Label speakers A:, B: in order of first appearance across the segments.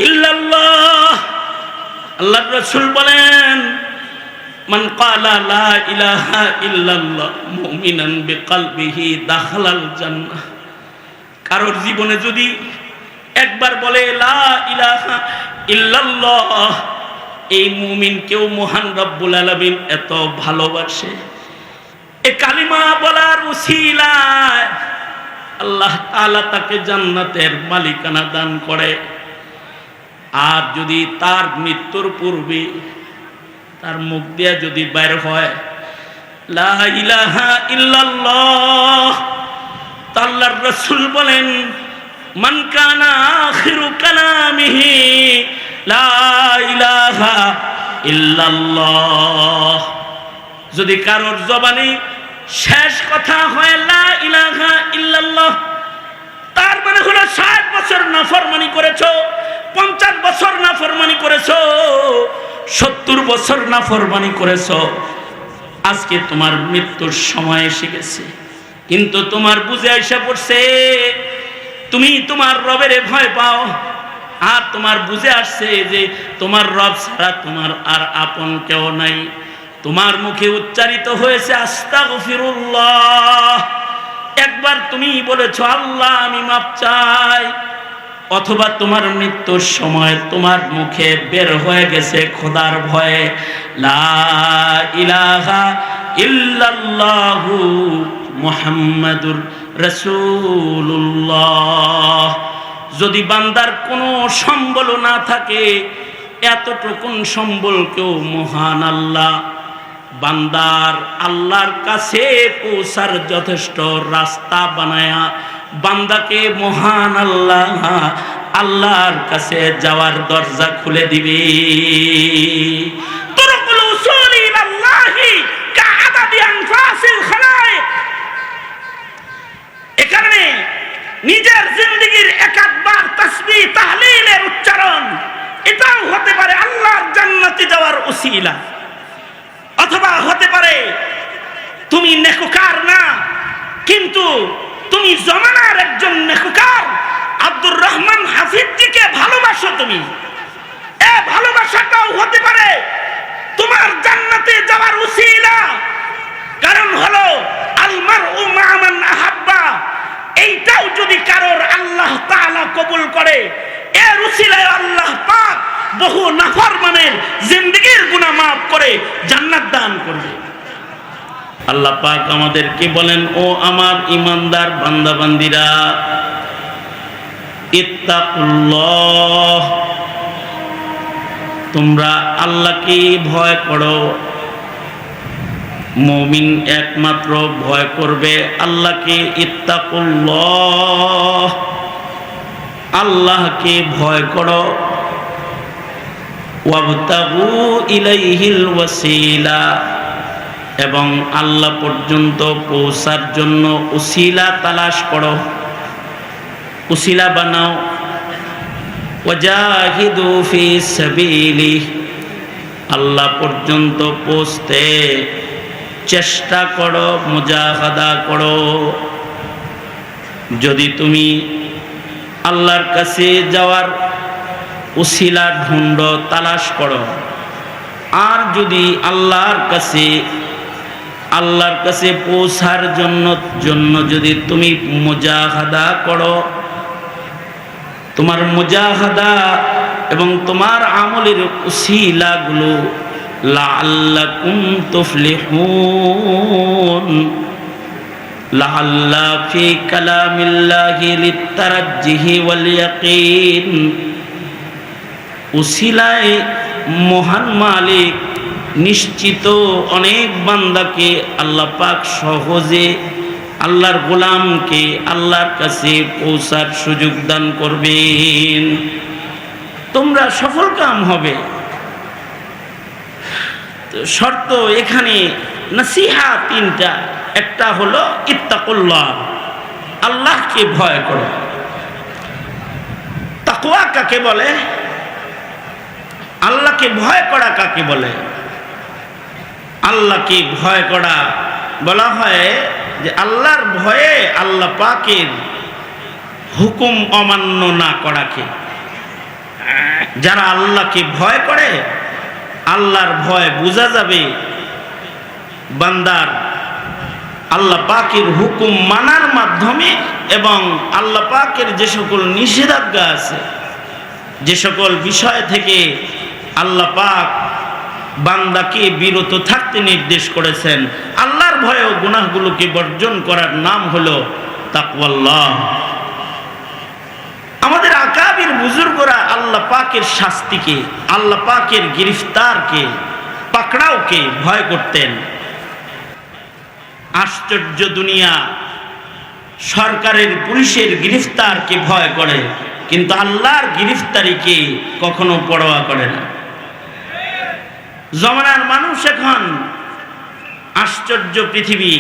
A: ইল্লাল্লাহ। আল্লাহর রাসূল বলেন, মান ক্বালা লা ইলাহা ইল্লাল্লাহ মুমিনান বিকলবিহি দাখালাল জান্নাহ। কারোর জীবনে যদি একবার বলে লা ইলাহা ইল্লাল্লাহ, এই মুমিনকেও মহান রব্বুল আলামিন এত ভালোবাসে। এই কালিমা বলার উসিলায় আল্লাহ তাআলা তাকে জান্নাতের মালিকানা দান করে। আর যদি তার মৃত্যুর পূর্বে তার মুখ দিয়ে যদি বের হয় লা ইলাহা ইল্লাল্লাহ, আল্লাহর রাসূল বলেন, মান কানা আখিরু কালামিহি লা ইলাহা ইল্লাল্লাহ, যদি কারোর জবানে শেষ কথা হয় লা ইলাহা ইল্লাল্লাহ, তার মানে হলো 60 বছর নাফরমানি করেছো, 50 বছর নাফরমানি করেছো, 70 বছর নাফরমানি করেছো, আজকে তোমার মৃত্যুর সময় এসে গেছে। কিন্তু তোমার বুঝে আইসা পড়ছে তুমি তোমার রবের ভয় পাও, আর তোমার বুঝে আসছে যে তোমার রব ছাড়া তোমার আর আপন কেউ নাই। তোমার মুখে উচ্চারিত হয়েছে আস্তাগফিরুল্লাহ, একবার তুমি বলেছো আল্লাহ আমি মাপ চাই, অথবা তোমার মৃত্যুর সময় তোমার মুখে বের হয়ে গেছে খোদার ভয়ে লা ইলাহা ইল্লাল্লাহু মুহাম্মাদুর রাসূলুল্লাহ। যদি বান্দার কোনো সম্বল না থাকে, এতটুকুন সম্বলকেও মহান আল্লাহ বান্দার আল্লাহর কাছে পৌঁছার যথেষ্ট রাস্তা বানায়া বান্দাকে মহান আল্লাহ আল্লাহর কাছে যাওয়ার দরজা খুলে দিবে। তুরকুল উসুল ইলাল্লাহি কাআদাদি আনফাসিল খালায়েক। এ কারণে নিজের জিন্দেগীর একবার তাসবিহ তাহলিলের উচ্চারণ এটাও হতে পারে আল্লাহর জান্নাতে যাওয়ার উসিলা। অথবা হতে পারে তুমি নেককার না, কিন্তু তুমি জমানার একজন নেককার আব্দুর রহমান হাফিজজিকে ভালোবাসো, তুমি এ ভালোবাসাটাও হতে পারে তোমার জান্নাতে যাওয়ার উসিলা। কারণ হলো আল মারউ মা মান আহাব্বা, এইটাও যদি কারোর আল্লাহ তাআলা কবুল করে, এর উসিলায় আল্লাহ পাক বহু নাফরমানের জিন্দেগীর গুনাহ মাফ করে জান্নাত দান করবে। আল্লাহ পাক আমাদেরকে বলেন, ও আমার ঈমানদার বান্দা বান্দীরা, ইত্তাকুল্লাহ, তোমরা আল্লাহকে ভয় করো। মুমিন একমাত্র ভয় করবে আল্লাহকে। ইত্তাকুল্লাহ, আল্লাহকে ভয় করো। ওয়াবতাগু ইলাইহিল ওয়াসিলা, এবং আল্লাহ পর্যন্ত পৌঁছার জন্য উসিলা তালাশ করো, উসিলা বানাও। ওয়াজাহিদু ফি সাবিলিহি, আল্লাহ পর্যন্ত পৌঁছতে চেষ্টা করো, মুজাহাদা করো। যদি তুমি আল্লাহর কাছে যাওয়ার উসিলা ঢুঁড়ো, তালাশ করো, আর যদি আল্লাহর কাছে পৌঁছার জন্য যদি তুমি মুজাহাদা করো, তোমার মুজাহাদা এবং তোমার আমলের উসিলাগুলো লাআল্লাকুম তুফলিহুন, লাআল্লা ফি কালামিল্লাহি লিতারাজ্জিহি ওয়াল ইয়াকিন। উসিলায় মহান মালিক নিশ্চিত অনেক বান্দাকে আল্লাহ পাক সহজে আল্লাহর গোলামকে আল্লাহর কাছে পৌঁছার সুযোগ দান করবেন। তোমরা সফল কাম হবে। শর্ত এখানে নসিহা তিনটা। একটা হলো ইত্তাকুল্লাহ, আল্লাহকে ভয় করো। তাকওয়া কাকে বলে? আল্লাহকে ভয় করা কাকে বলে? আল্লাহকে ভয় করা বলা হয় যে আল্লাহর ভয়ে আল্লাহ পাকের হুকুম অমান্য না করাকে। যারা আল্লাহকে ভয় করে, আল্লাহর ভয় বোঝা যাবে বান্দার আল্লাহ পাকের হুকুম মানার মাধ্যমে, এবং আল্লাহ পাকের যে সকল নিষেধাজ্ঞা আছে, যে সকল বিষয় থেকে আল্লাহ পাক বান্দাকে বিরত থাকতে নির্দেশ করেছেন, আল্লাহর ভয়ে ও গুনাহগুলোকে বর্জন করার নাম হলো তাকওয়াল্লাহ। আমাদের আকাবির বুজুর্গরা আল্লাহ পাকের শাস্তিকে, আল্লাহ পাকের গ্রেফতারকে, পাকড়াওকে ভয় করতেন। আশ্চর্য দুনিয়া সরকারের পুলিশের গ্রেফতারকে ভয় করে, কিন্তু আল্লাহর গ্রেফতারিকে কখনো পরোয়া করে না। জমানার মানুষ এখন আশ্চর্য পৃথিবী,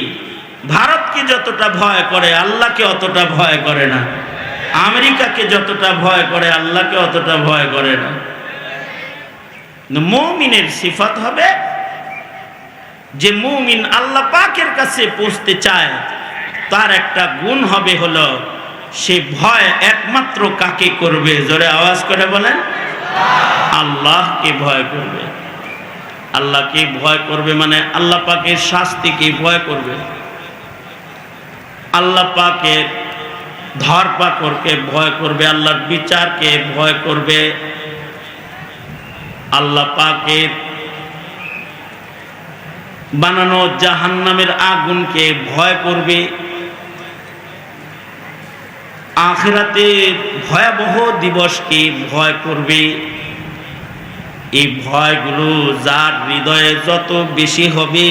A: ভারতকে যতটা ভয় করে আল্লাহকে অতটা ভয় করে না, আমেরিকাকে যতটা ভয় করে আল্লাহকে অতটা ভয় করে না। মুমিনের সিফাত হবে যে মুমিন আল্লাহ পাকের কাছে পৌঁছতে চায়, তার একটা গুণ হবে হলো সে ভয় একমাত্র কাকে করবে? জোরে আওয়াজ করে বলেন, আল্লাহকে ভয় করবে। আল্লাহকে ভয় করবে মানে আল্লাহ পাকের শাস্তিকে ভয় করবে, আল্লাহ পাকের ধরপাকড়কে ভয় করবে, আল্লাহর বিচারকে ভয় করবে, আল্লাহ পাকের বানানো জাহান্নামের আগুনকে ভয় করবে, আখিরাতের ভয়াবহ দিবসকে ভয় করবে। এই ভয়গুলো যার হৃদয়ে যত বেশি হবে,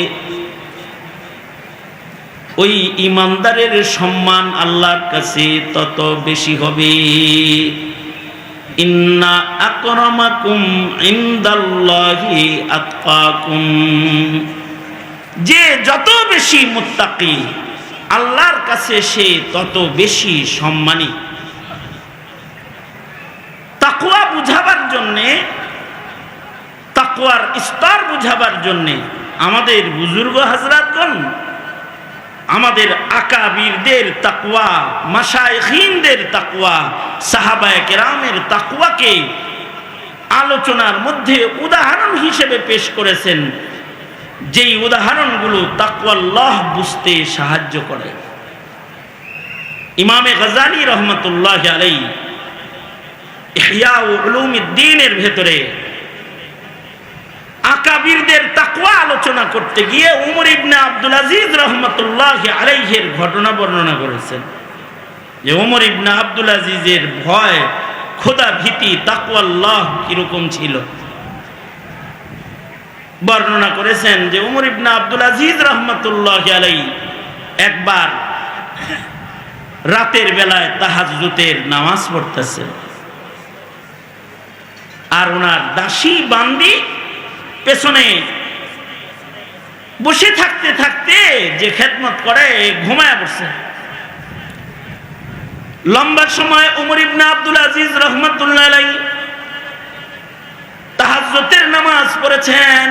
A: ওই ইমানদারের সম্মান আল্লাহর কাছে তত বেশি হবে। ইন্না আকরামাকুম ইনদাল্লাহি আতকাকুম, যে যত বেশি মুত্তাকি আল্লাহর কাছে সে তত বেশি সম্মানী। তাকওয়া বুঝাবার জন্যে, তাকওয়ার স্তর বুঝাবার জন্যে আমাদের বুজুর্গ হাজরাতগণ, আমাদের আকাবিরদের তাকওয়া, মাশায়েখিনদের তাকওয়া, সাহাবায়ে কেরামের তাকওয়াকে আলোচনার মধ্যে উদাহরণ হিসেবে পেশ করেছেন, যেই উদাহরণগুলো তাকওয়াল্লাহ বুঝতে সাহায্য করে। ইমামে গজালি রহমতুল্লাহ আলাইহি ইহয়া উলুমিদ্দিনের ভেতরে আকাবিরদের তাকওয়া আলোচনা করতে গিয়ে উমর ইবনে আব্দুল আজিজ রহমতুল্লাহ আলাইহির ঘটনা বর্ণনা করেছেন, যে উমর ইবনে আব্দুল আজিজের ভয়, খোদা ভীতি, তাকওয়াল্লাহ কিরকম ছিল। বর্ণনা করেছেন যে উমর ইবনে আব্দুল আজিজ রহমতুল্লাহ আলাইহি একবার রাতের বেলায় তাহাজ্জুদের নামাজ পড়তেছে, আর ওনার দাসী বান্দি পেছনে বসে থাকতে থাকতে যে খেদমত করে ঘুমায় পড়ছে। লম্বা সময় উমর ইবনে আব্দুল আজিজ রহমতুল্লাহ আলাইহি তাহাজ্জুদের নামাজ পড়েছেন,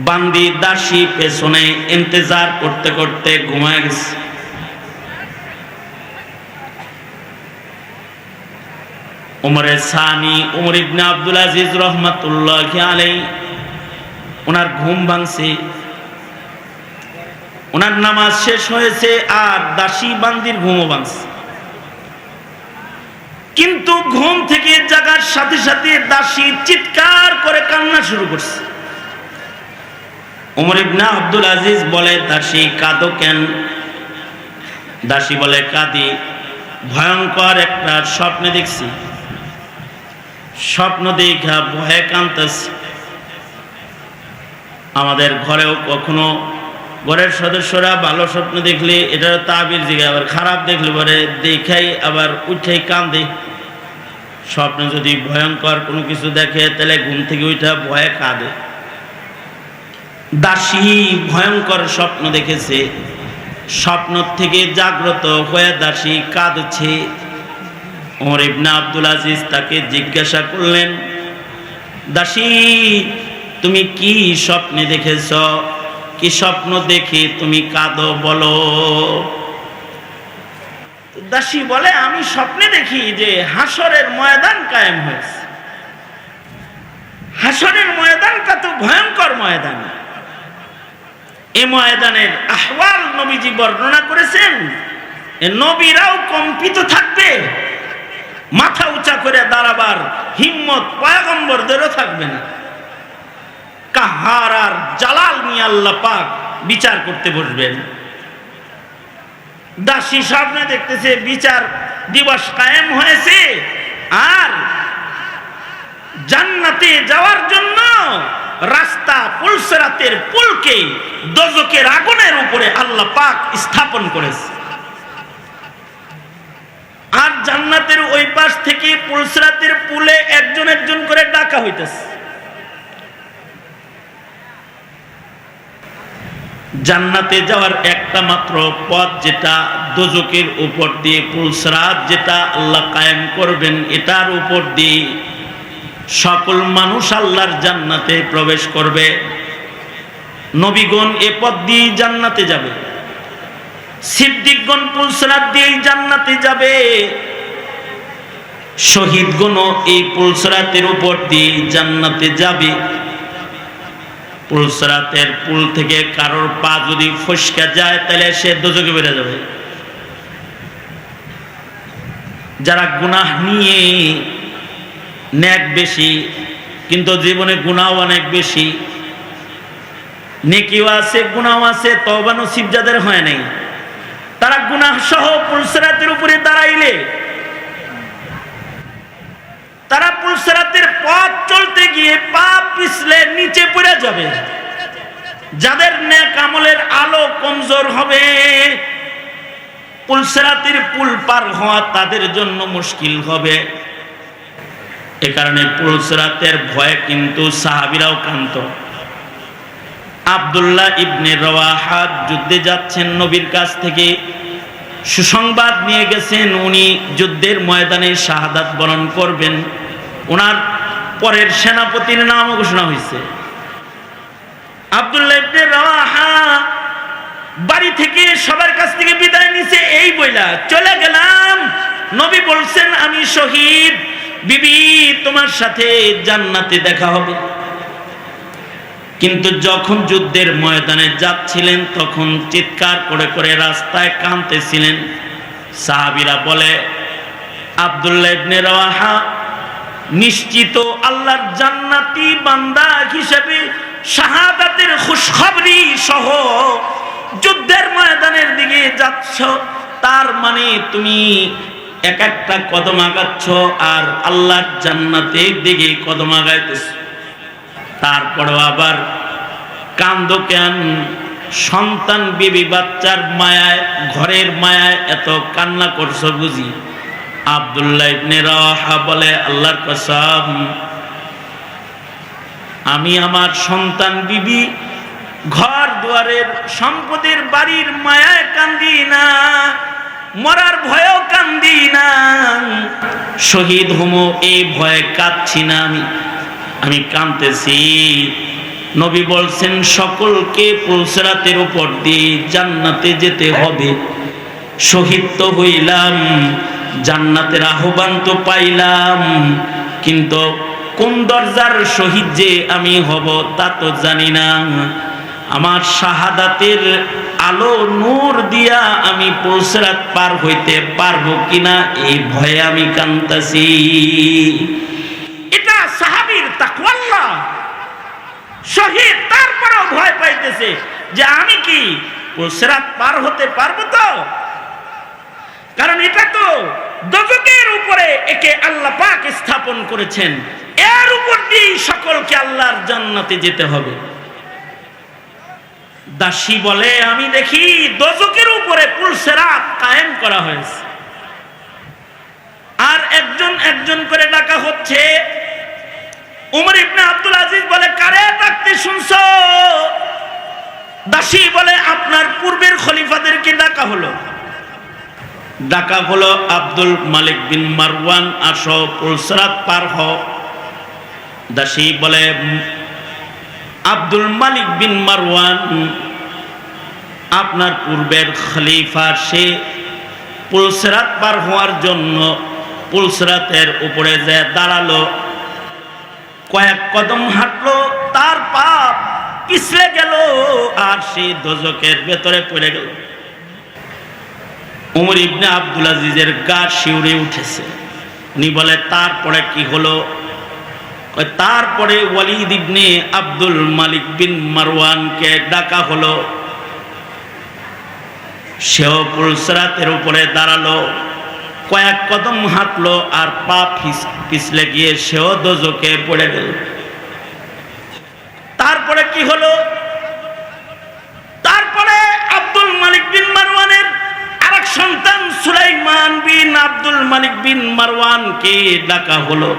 A: বান্দি দাসী পেছনে ইন্তজার করতে করতে ঘুমায় গেছে। উমরের সানি উমর ইবনে আব্দুল আজিজ রহমতুল্লাহ আলাইহি ওনার ঘুম ভাঙছে, ওনার নামাজ শেষ হয়েছে, আর দাসী বান্দির ঘুমও ভাঙছে। কিন্তু ঘুম থেকে জাগার সাথে সাথে দাসী চিৎকার করে কান্না শুরু করছে। উমর ইবনে আব্দুল আজিজ বলে, দাসী কাঁদো কেন? দাসী বলে, কাঁদি, ভয়ঙ্কর একটা স্বপ্নে দেখছি, স্বপ্ন দেখা ভয়ে কাঁদতেছি। আমাদের ঘরেও কখনো ঘরের সদস্যরা ভালো স্বপ্ন দেখলে এটা তাবির দিকে, আবার খারাপ দেখলে পরে দেখাই আবার উঠেই কাঁদে। স্বপ্নে যদি ভয়ঙ্কর কোনো কিছু দেখে তাহলে ঘুম থেকে উঠে ভয়ে কাঁদে। দাসী ভয়ঙ্কর স্বপ্ন দেখেছে, স্বপ্ন থেকে জাগ্রত হয়ে দাসী কাঁদছে। ওমর ইবনে আব্দুল আজিজ তাকে জিজ্ঞাসা করলেন, দাসী তুমি কি স্বপ্নে দেখেছ? কি স্বপ্ন দেখে তুমি কাঁদো বলো? দাসী বলে আমি স্বপ্নে দেখি যে হাসরের ময়দান কায়েম হয়েছে। হাসরের ময়দানটা তো ভয়ঙ্কর ময়দান। এই ময়দানের আহওয়াল নবীজি বর্ণনা করেছেন। নবীরাও কম্পিত থাকবে, মাথা উঁচা করে দাঁড়াবার হিম্মত পয়গম্বরদেরও থাকবে না। কাহার আর জালাল নিয়ে আল্লাহ পাক বিচার করতে বসবেন। দাসী স্বপ্নে দেখতেছে বিচার দিবস কায়েম হয়েছে, আর জান্নাতে যাওয়ার জন্য রাস্তা পুলসিরাতের পুলকে দোজখের আগুনের উপরে আল্লাহ পাক স্থাপন করেছে। আর জান্নাতের ওই পাশ থেকে পুলসিরাতের পুলে একজন একজন করে ডাকা হইতেছে। জান্নাতে যাওয়ার একটা মাত্র পথ, যেটা দোজখের উপর দিয়ে পুলসিরাত যেটা আল্লাহ কায়েম করবেন, এটার উপর দিয়ে সকল মানুষ আল্লাহর জান্নাতে প্রবেশ করবে। নবীগণ এ পথ দিয়ে জান্নাতে যাবে, সিদ্দিকগণ পুলসিরাত দিয়ে জান্নাতে যাবে, শহীদগণও এই পুলসিরাতের উপর দিয়ে জান্নাতে যাবে। পুলসিরাতের পুল থেকে কারোর পা যদি ফসকে যায় তাহলে সে দোজখে বেড়ে যাবে। যারা গুনাহ নিয়ে নেক বেশি, কিন্তু জীবনে গুনাহ অনেক বেশি, নেকিও আছে গুনাহ আছে, তওবা নসিব যাদের হয় নাই, তারা গুনাহ সহ পুলসিরাতের উপরে দাঁড়াইলে তারা পুলসিরাতের পথ চলতে গিয়ে পা পিছলে নিচে পড়ে যাবে। যাদের নেক আমলের আলো কমজোর হবে, পুলসিরাতের পুল পার হওয়া তাদের জন্য মুশকিল হবে। এ কারণে পুলসিরাতের ভয়ে কিন্তু সাহাবীরাও কান্ত। আব্দুল্লাহ ইবনে রওয়াহা যুদ্ধে যাচ্ছেন, নবীর কাছ থেকে সুসংবাদ নিয়ে গেছেন উনি যুদ্ধের ময়দানে শাহাদাত বরণ করবেন। ওনার পরের সেনাপতির নামও ঘোষণা হয়েছে। আব্দুল্লাহ ইবনে রওয়াহা বাড়ি থেকে সবার কাছ থেকে বিদায় নিছে, এই বইলা চলে গেলাম। নবী বলছেন আমি শহীদ, বিবি তোমার সাথে জান্নাতে দেখা হবে। কিন্তু যখন যুদ্ধের ময়দানে যাচ্ছিলেন তখন চিৎকার করে করে রাস্তায় কাঁদতেছিলেন। সাহাবীরা বলে আব্দুল্লাহ ইবনে রওয়াহা নিশ্চিত আল্লাহর জান্নাতি বান্দা হিসেবে শাহাদাতের খুশখবরি সহ যুদ্ধের ময়দানের দিকে যাচ্ছ, তার মানে তুমি এক একটা কদম আগাচ্ছ আর আল্লাহর জান্নাতের দিকে কদম আগাইতেছ। তারপরেও আবার কান্দো কেন? সন্তান বিবি বাচ্চার মায়ায়, ঘরের মায়ায় এত কান্না করছো বুঝি? আব্দুল্লাহ ইবনে রওয়াহা বলে আল্লাহর কসম, আমি আমার সন্তান বিবি ঘর দুয়ারের সম্পদের বাড়ির মায়ায় কান্দি না, মরার ভয়েও কান্দি না, শহীদ হমো এই ভয়ে কাঁদছি না, আমি কাঁদতেছি। নবী বলছেন সকলকে পুলসিরাতের উপর দিয়ে জান্নাতে যেতে হবে। শহীদ তো হইলাম, জান্নাতের আহ্বান তো পাইলাম, কিন্তু কোন দরজার শহীদ যে আমি হব তা তো জানি না। আমার শাহাদাতের আলো নূর দিয়া আমি পুলসিরাত পার হইতে পারবো কিনা এই ভয়ে আমি কাঁদতেছি। এটা সাহাবীর তাকওয়াল্লাহ। শহীদ তারপরেও ভয় পাইতেছে যে আমি কি পুলসিরাত পার হতে পারবো তো? কারণ এটা তো দোজখের উপরে একে আল্লাহ পাক স্থাপন করেছেন, এর উপর দিয়ে সকলকে আল্লাহর জান্নাতে যেতে হবে। দাসী বলে আমি দেখি দোজখের উপরে পুলসিরাত কায়েম করা হয়েছে, আর একজন একজন করে ডাকা হচ্ছে। উমর ইবনে আব্দুল আজিজ বলে কারে ডাকতে শুনছো? দাসী বলে আপনার পূর্বের খলিফাদেরকে ডাকা হলো। ডাকা হলো আব্দুল মালিক বিন মারওয়ান, আসো পুলসিরাত পার হও। দাসী বলে আব্দুল মালিক বিন মারওয়ান আপনার পূর্বের খলিফা, সে পুলসিরাত পার হওয়ার জন্য পুলসিরাতের উপরে যে দাঁড়ালো, কয়েক কদম হাঁটলো, তার পা পিছলে গেল আর সেই দোজখের ভেতরে পড়ে গেল। উমর ইবনে আব্দুল আজিজের গা শিউরে উঠেছে। উনি বলে তারপরে কি হলো? তারপরে ওয়ালিদ ইবনে আব্দুল মালিক বিন মারওয়ানকে ডাকা হলো। সেও পুলসিরাতের উপরে দাঁড়ালো, কয়েক কদম হাঁটলো আর পা পিছলে গিয়ে সেও দোজখে পড়ে গেল। তারপরে কি হলো? তারপরে আব্দুল মালিক বিন মারওয়ানের আরেক সন্তান সুলাইমান বিন আব্দুল মালিক বিন মারওয়ানকে ডাকা হলো।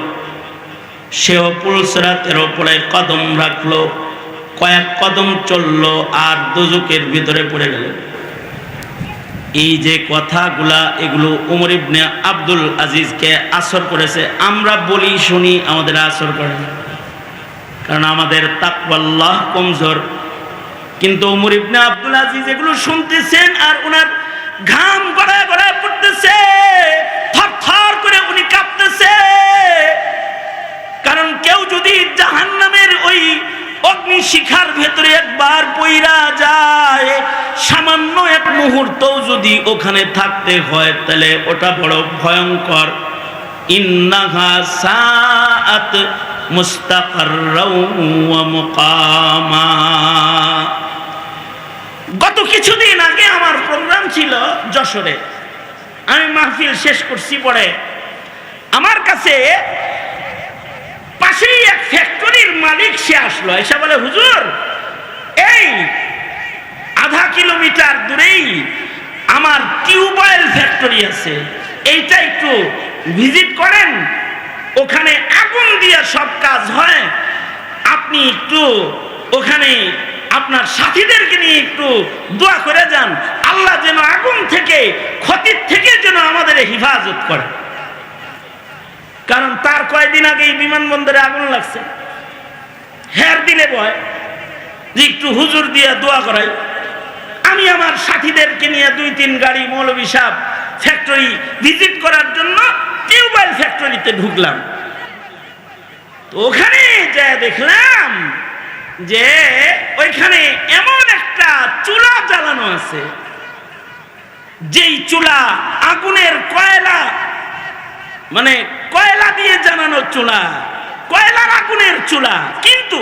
A: সেও পুলসিরাতের উপরে কদম রাখলো, কয়েক কদম চললো আর দোজখের ভিতরে পড়ে গেল। এই যে কথাগুলা, এগুলো উমর ইবনে আব্দুল আজিজকে আসর করেছে। আমরা বলি শুনি, আমাদের আসর করে না, কারণ আমাদের তাকওয়াল্লাহ কমজোর। কিন্তু উমর ইবনে আব্দুল আজিজ এগুলো শুনতেছেন আর ওনার ঘাম গড়ায় গড়ায় পড়তেছে, থরথর করে উনি কাঁপতেছে। কারণ কেউ যদি জাহান্নামের ওই অগ্নি শিখার ভেতরে একবার পইরা যায়, সামান্য এক মুহূর্ত যদি ওখানে থাকতে হয়, তাহলে ওটা বড় ভয়ঙ্কর। ইন্নাহা সাআত মুস্তাকাররাও ওয়া মুকামা। গত কিছুদিন আগে আমার প্রোগ্রাম ছিল যশোরে, আমি মাহফিল শেষ করছি। পরে আমার কাছে পাশেই এক ফ্যাক্টরির মালিক সে আসলো, এসে বলে, হুজুর, এই আধা কিলোমিটার দূরেই আমার টিউবওয়েল ফ্যাক্টরি আছে, এইটা একটু ভিজিট করেন, ওখানে আগুন দিয়ে সব কাজ হয়, আপনি একটু ওখানে আপনার সাথীদেরকে নিয়ে একটু দোয়া করে যান, আল্লাহ যেন আগুন থেকে, ক্ষতির থেকে যেন আমাদের হেফাজত করে। কারণ তার কয়েকদিন আগেই বিমানবন্দরে আগুন লাগছে, হের দিলে ভয় যে একটু হুজুর দিয়ে দোয়া করাই। আমি আমার সাথীদেরকে নিয়ে 2-3 গাড়ি মৌলভী সাহেব ফ্যাক্টরি ভিজিট করার জন্য টিউবওয়েল ফ্যাক্টরিতে ঢুকলাম। তো ওখানে যা দেখলাম যে ওইখানে এমন একটা চুলা জ্বালানো আছে, যেই চুলা আগুনের কয়লা, মানে কয়লা দিয়ে জ্বালানো চুলা, কয়লার আগুনের চুলা। কিন্তু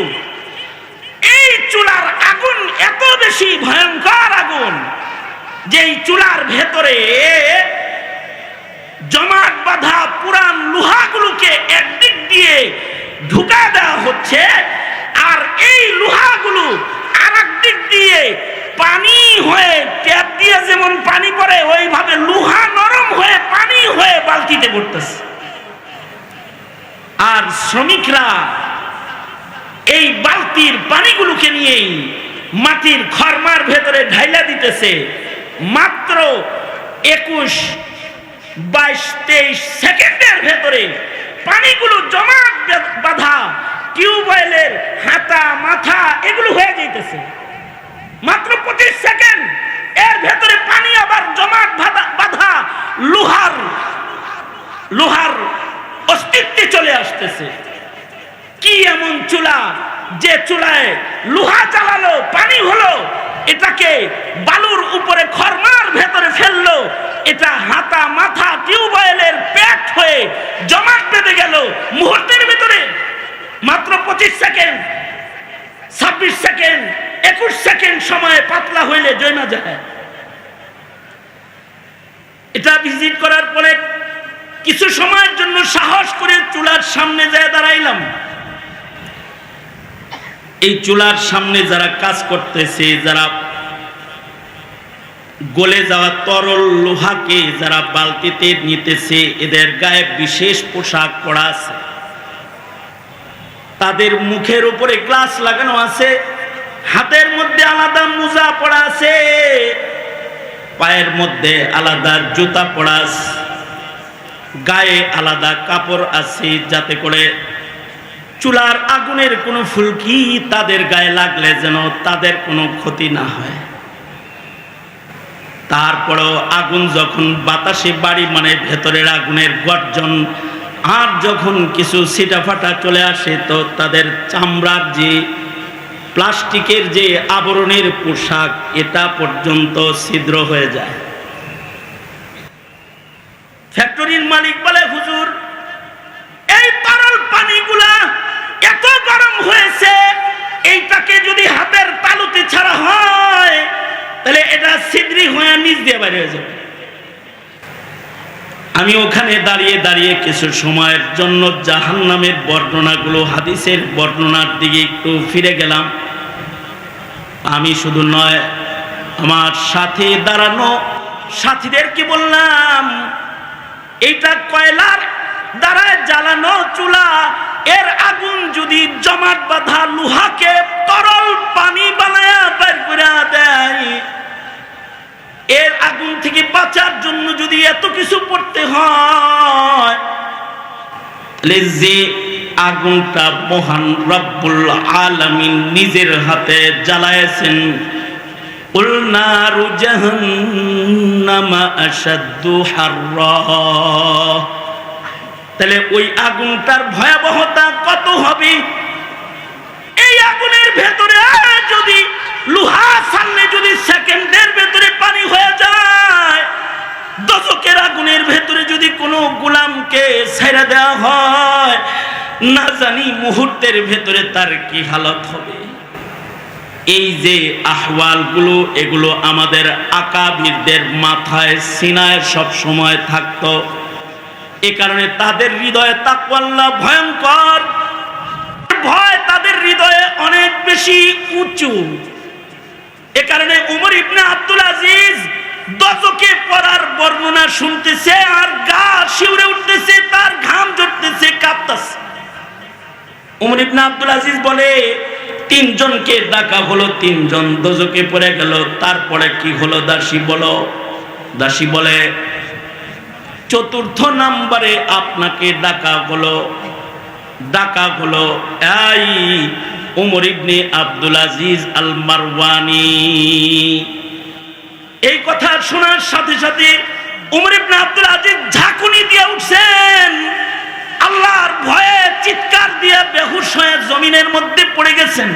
A: এই চুলার আগুন এত বেশি ভয়ঙ্কর আগুন, যেই চুলার ভেতরে জমাট বাঁধা পুরান লোহাগুলোকে একদিক দিয়ে ঢুকা দেওয়া হচ্ছে, আর এই লোহাগুলো আর একদিক দিয়ে পানি হয়ে, ট্যাপ দিয়ে যেমন পানি পড়ে ওইভাবে লোহা নরম হয়ে পানি হয়ে বালতিতে পড়তেছে। আর শ্রমিকরা এই বালতির পানিগুলোকে নিয়েই মাটির খরমার ভেতরে ঢাইলা দিতেছে। মাত্র 21, 22, 23 সেকেন্ডের ভেতরে পানিগুলো জমাট বাঁধা টিউবওয়েলের হাতা মাথা এগুলো হয়ে যাইতেছে। মাত্র 25 সেকেন্ড এর ভেতরে পানি আবার জমাট বাঁধা লোহার অস্তিত্বে চলে আসতেছে। কি এমন চুলা, যে চুলায় লোহা জ্বালালো, পানি হলো, এটাকে বালুর উপরে খরমার ভেতরে ফেললো, এটা হাতা মাথা টিউবওয়েলের পেট হয়ে জমাট বেঁধে গেল মুহূর্তের ভিতরে। মাত্র 25 সেকেন্ড, 26 সেকেন্ড, 21 সেকেন্ড সময়ে পাতলা হইলে জমা যায়। এটা ভিজিট করার পরে কিছু সময়ের জন্য সাহস করে চুলার সামনে যায় দাঁড়াইলাম। এই চুলার সামনে যারা কাজ করতেছে, যারা গলে যাওয়া তরল লোহাকে যারা বালতিতে নিতেছে, এদের গায়ে বিশেষ পোশাক পরা আছে, তাদের মুখের উপরে গ্লাস লাগানো আছে, হাতের মধ্যে আলাদা মোজা পরা আছে, পায়ের মধ্যে আলাদা জুতা পরা আছে, গায়ে আলাদা কাপড় আছে, যাতে করে চুলার আগুনের কোনো ফুলকি তাদের গায়ে লাগলে যেন তাদের কোনো ক্ষতি না হয়। তারপরেও আগুন যখন বাতাসে বাড়ি মানে ভেতরের আগুনের গর্জন, আর যখন কিছু ছিটাফাটা চলে আসে তো তাদের চামড়ার যে প্লাস্টিকের যে আবরণের পোশাক এটা পর্যন্ত ছিদ্র হয়ে যায়। ফ্যাক্টরির মালিক বলে, হুজুর এই তরল পানিগুলা এত গরম হয়েছে, এইটাকে যদি হাতের তালুতে ছাড়া হয় তাহলে এটা ছিদ্রি হয়ে নিচ দিয়ে বাইরে হয়ে যাবে। আমি ওখানে দাঁড়িয়ে দাঁড়িয়ে কিছু সময়ের জন্য জাহান্নামের বর্ণনাগুলো, হাদিসের বর্ণনার দিকে একটু ফিরে গেলাম। আমি শুধু নয়, আমার সাথে দাঁড়ানো সাথীদেরকে বললাম, এইটা কয়লার দ্বারা জ্বালানো চুলা, এর আগুন যদি জমাট বাঁধা লোহাকে তরল পানি বানায়া বের করে দেয়, এর আগুন থেকে বাঁচার জন্য যদি এত কিছু পড়তে হয়, তাহলে যে আগুনটা মহান রব্বুল আলামিন নিজের হাতে জ্বালায়েছেন, কুল নারু জাহান্নাম আশাদ্দু হাররা, তাহলে ওই আগুনটার ভয়াবহতা কত হবে। এই আগুনের ভেতরে যদি লোহা ছাড়লে যদি সেকেন্ডের ভেতরে পানি হয়ে যায়, দশকের আগুনের ভেতরে যদি কোনো গোলামকে ছেড়ে দেওয়া হয়, না জানি মুহূর্তের ভেতরে তার কি হালত হবে। এই যে আহওয়ালগুলো, এগুলো আমাদের আকাবিরদের মাথায় সিনায় সব সময় থাকতো। এ কারণে তাদের হৃদয়ে তাকওয়াল্লাহ ভয়ঙ্কর ভয়, তাদের হৃদয়ে অনেক বেশি উঁচু। এ কারণে উমর ইবনে আব্দুল আজিজ দজকে পড়ার বর্ণনা শুনতেছে আর গা শিউরে উঠতেছে, তার ঘাম ঝরতেছে, কাঁপতেছে। উমর ইবনে আব্দুল আজিজ বলে, তিনজনকে ডাকা হলো, তিনজন দজকে পড়ে গেল, তারপরে কি হলো দাসী বলো। দাসী বলে, চতুর্থ নম্বরে আপনাকে ডাকা হলো এই উমর ইবনে আব্দুল আজিজ আল মারওয়ানি। এই কথা শোনার সাথে সাথে উমর ইবনে আব্দুল আজিজ ঝাঁকুনি দিয়ে উঠছেন, আল্লাহর ভয়ে চিৎকার দিয়ে বেহুশ হয়ে জমিনের মধ্যে পড়ে গেছেন।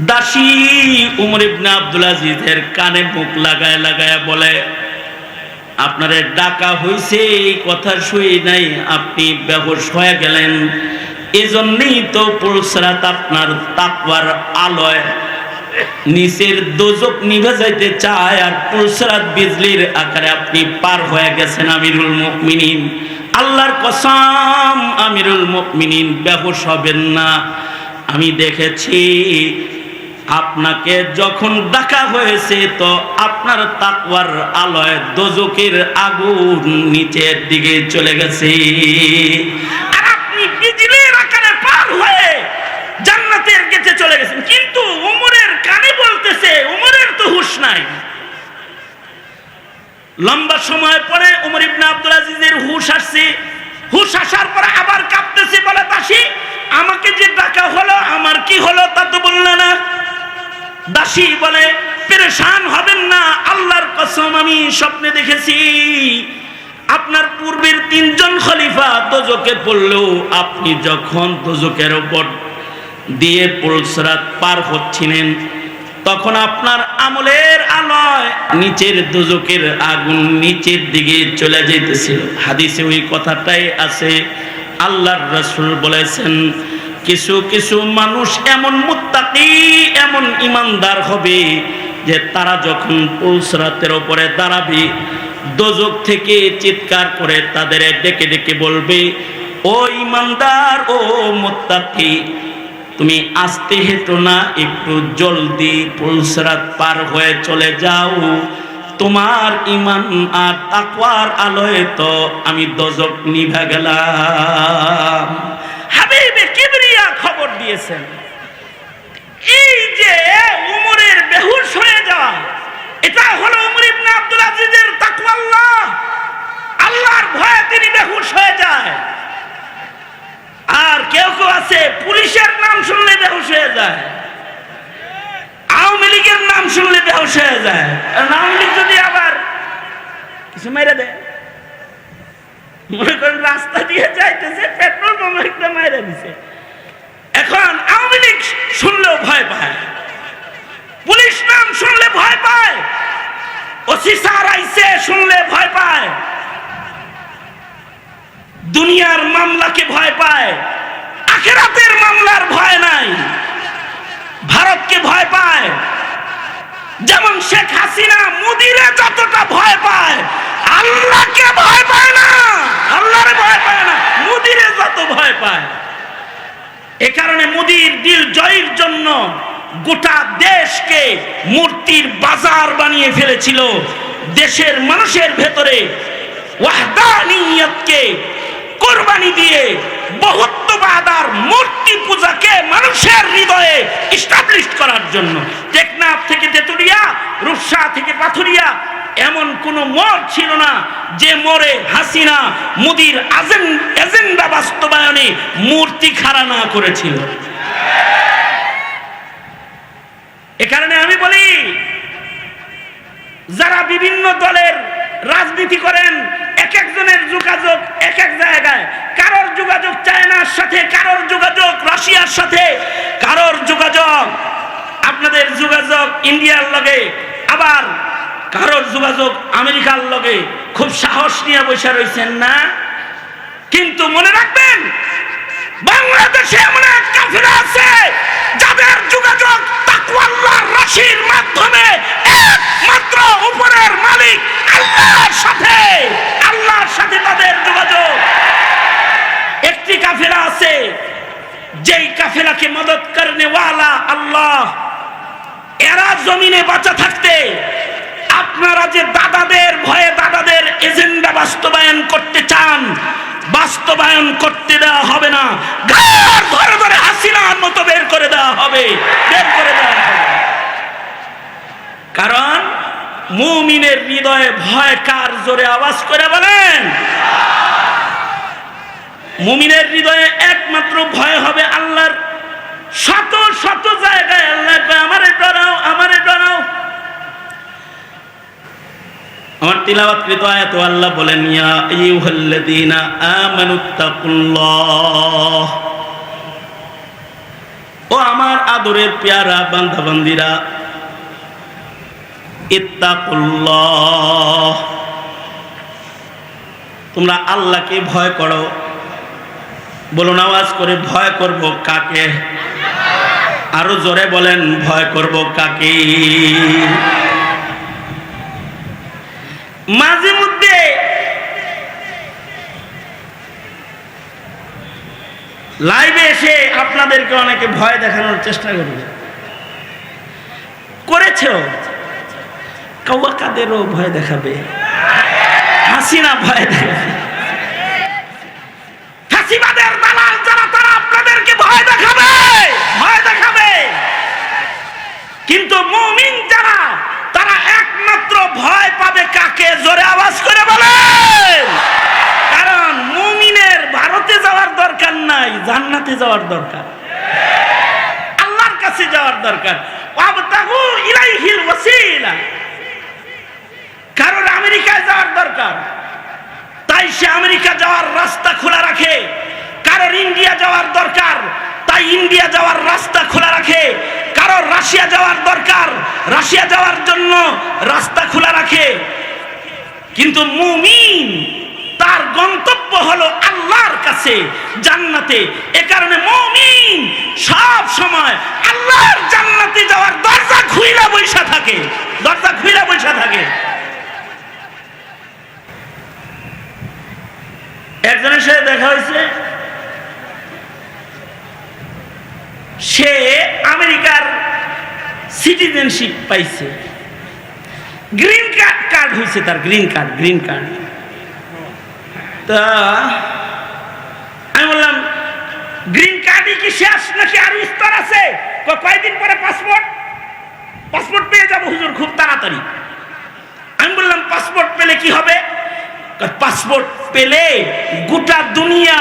A: দাসী উমর ইবনে আব্দুল আজিজের কানে মুখ লাগায় লাগায় বলে, আপনারে ডাকা হয়েছে, এই কথা শুই নাই, আপনি বেহুশ হয়ে গেলেন। এজন্যই তো পুলসরাত আপনার তাকওয়ার আলোয় নিচের দোজক নিভে যাইতে চায়, আর পুলসরাত বিজলির আকারে আপনি পার হয়ে গেছেন। আমিরুল মুমিনিন, আল্লাহর কসম আমিরুল মুমিনিন বেহুশ হবেন না। আমি দেখেছি আপনাকে যখন ডাকা হয়েছে তো আপনার তাকওয়ার আলোয় দোজকের আগুন নিচের দিকে চলে গেছে, আর আপনি বিজলির আকারে পার হয়ে জান্নাতের গেটে চলে গেছেন। কিন্তু উমরের কানে বলতেছে, উমরের তো হুঁশ নাই। লম্বা সময় পরে উমর ইবনে আব্দুল আজিজের হুঁশ আসছে। হুঁশ আসার পরে আবার কাঁপতেছে, বলে, দাসী আমাকে যে ডাকা হলো, আমার কি হলো তা তো বললে না। দাসী বলে, পেরেশান হবেন না, আল্লাহর কসম আমি স্বপ্নে দেখেছি আপনার পূর্বের তিনজন খলিফা দোজকে পড়লেও আপনি যখন দোজকের উপর দিয়ে পুলসরাত পার হচ্ছিলেন, তখন আপনার আমলের আলোয় নিচের দোজকের আগুন নিচের দিকে চলে যেতেছিল। হাদিসে ওই কথাটাই আছে। আল্লাহর রাসূল বলেছেন, কিছু কিছু মানুষ এমন মুত্তাকি, এমন ইমানদার হবে যে তারা যখন পুলসরাতের উপরে দাঁড়াবে, দোজক থেকে চিৎকার করে তাদের ডেকে ডেকে বলবে, ও ইমানদার, ও মুত্তাকি, তুমি আস্তে হেঁটো না, একটু জলদি পুলসরাত পার হয়ে চলে যাও। তোমার ঈমান আর তাকওয়ার আলোয় তো আমি দোজক নিভে গেলাম। হাবিবে কিবরিয়া খবর দিয়েছেন। এই যে উমরের বেহুশ হয়ে যাওয়া, এটা হলো উমর ইবনে আব্দুল আজিজের তাকওয়াল্লাহ, আল্লাহর ভয়ে তিনি বেহুশ হয়ে যায়। আর কেউ কেউ আছে পুলিশের নাম শুনলে বেহুশ হয়ে যায়, আওয়ামী লীগের নাম শুনলে বেহুশ হয়ে যায়। আওয়ামী কিছু মেরে দেয়। মনে করেন রাস্তা দিয়ে যাইতেছে, পেট্রোল বোম একটা মেরে দিছে। এখন আওয়ামী লীগ শুনলেও ভয় পায়, পুলিশ নাম শুনলে ভয় পায়, ওসি স্যার আইছে শুনলে ভয় পায়, দুনিয়ার মামলাকে ভয় পায়, আখিরাতের মামলার ভয় নাই, ভারতকে ভয় পায়। যেমন শেখ হাসিনা মোদিরে যতটা ভয় পায়, আল্লাহকে ভয় পায় না, আল্লাহরে ভয় পায় না, মোদিরে যত ভয় পায়। এ কারণে মোদির দিল জয়ের জন্য গোটা দেশকে মূর্তির বাজার বানিয়ে ফেলেছিল। দেশের মানুষের ভেতরে ওয়াহদানিয়তকে কোরবানি দিয়ে বহুত্ববাদ আর মূর্তি পূজাকে মানুষের হৃদয়ে এস্টাবলিশ করার জন্য টেকনাফ থেকে তেতুলিয়া, রূপসা থেকে পাথুরিয়া এমন কোন মোড় ছিল না যে মোড়ে হাসিনা মোদির এজেন্ডা বাস্তবায়নে মূর্তি খাড়া না করেছিল। এ কারণে আমি বলি, যারা বিভিন্ন দলের রাজনীতি করেন, এক একজনের যোগাযোগ এক এক জায়গায়, কারোর যোগাযোগ চায়নার সাথে, কারোর যোগাযোগ রাশিয়ার সাথে, কারোর যোগাযোগ আপনাদের যোগাযোগ ইন্ডিয়ার লগে, আবার কারোর যোগাযোগ আমেরিকার লগে। খুব সাহস নিয়ে বসে রয়েছেন না? কিন্তু মনে রাখবেন, বাংলাদেশে এমন এক কাফেলা আছে যাদের যোগাযোগ তাকওয়া আল্লাহর রাশির মাধ্যমে একমাত্র উপরের মালিক আল্লাহর সাথে, আল্লাহর সাথে তাদের যোগাযোগ। একটি কাফেলা আছে যেই কাফেলাকে মদত করনে ওয়ালা আল্লাহ। এরা জমিনে বাঁচা থাকতে আপনারা যে দাদাদের ভয়ে দাদাদের এজেন্ডা বাস্তবায়ন করতে চান, বাস্তবায়ন করতে দেওয়া হবে না। ঘাড় ধরে ধরে হাসিনার মতো বের করে দেওয়া হবে, বের করে দেওয়া হবে। কারণ মুমিনের হৃদয়ে ভয় কার? জোরে আওয়াজ করে বলেন। মুমিনের হৃদয়ে একমাত্র ভয় হবে আল্লাহর। শত শত জায়গায় আল্লাহ কয়, আমারে ডরাও, আমারে ডরাও। আমার তিলাওয়াতকৃত আয়াতে আল্লাহ বলেন, ইয়া আইয়ুহাল্লাযীনা আমানুত্তাকুল্লাহ, ও আমার আদরের পেয়ারা বান্দা বান্দিরা, ইত্তাকুল্লাহ, তোমরা আল্লাহকে ভয় করো। বলুন আওয়াজ করে, ভয় করব কাকে? আরো জোরে বলেন, ভয় করব কাকে? মাঝে মধ্যে লাইভে এসে আপনাদেরকে অনেকে ভয় দেখানোর চেষ্টা করবে, করেছেও। কাউয়া কাদেরও ভয় দেখাবে, হাসিনা ভয় দেখাবে, ফাঁসিবাদের দালাল যারা তারা আপনাদেরকে ভয় দেখাবে, ভয় দেখাবে। কিন্তু মুমিন যারা, তারা একমাত্র ভয় পাবে কাকে? জোরে আওয়াজ করে বলেন। কারণ মুমিনের ভারতে যাওয়ার দরকার নাই, জান্নাতে যাওয়ার দরকার, আল্লাহর কাছে যাওয়ার দরকার। ওয়াবতাগু ইলাইহিল ওয়াসিলা। কারণ আমেরিকায় যাওয়ার দরকার, তাই সে আমেরিকা যাওয়ার রাস্তা খোলা রাখে। কারোর ইন্ডিয়া যাওয়ার দরকার, তাই ইন্ডিয়া যাওয়ার রাস্তা খোলা রাখে। কারোর রাশিয়া যাওয়ার দরকার, রাশিয়া যাওয়ার জন্য রাস্তা খোলা রাখে। কিন্তু মুমিন তার গন্তব্য হলো আল্লাহর কাছে, জান্নাতে। এ কারণে মুমিন সব সময় আল্লাহর জান্নাতে যাওয়ার দরজা খুইলা বৈশা থাকে, দরজা খুইলা বৈশা থাকে। একজনের সাথে দেখা হয়েছে, সে আমেরিকার সিটিজেনশিপ পাইছে, গ্রিন কার্ড হয়েছে তার, গ্রিন কার্ড। তা আমি বললাম, গ্রিন কার্ডই কি শেষ নাকি আরো স্তর আছে? কয়েকদিন পরে পাসপোর্ট পেয়ে যাবো হুজুর খুব তাড়াতাড়ি। আমি বললাম, পাসপোর্ট পেলে কি হবে? পাসপোর্ট পেলে গোটা দুনিয়া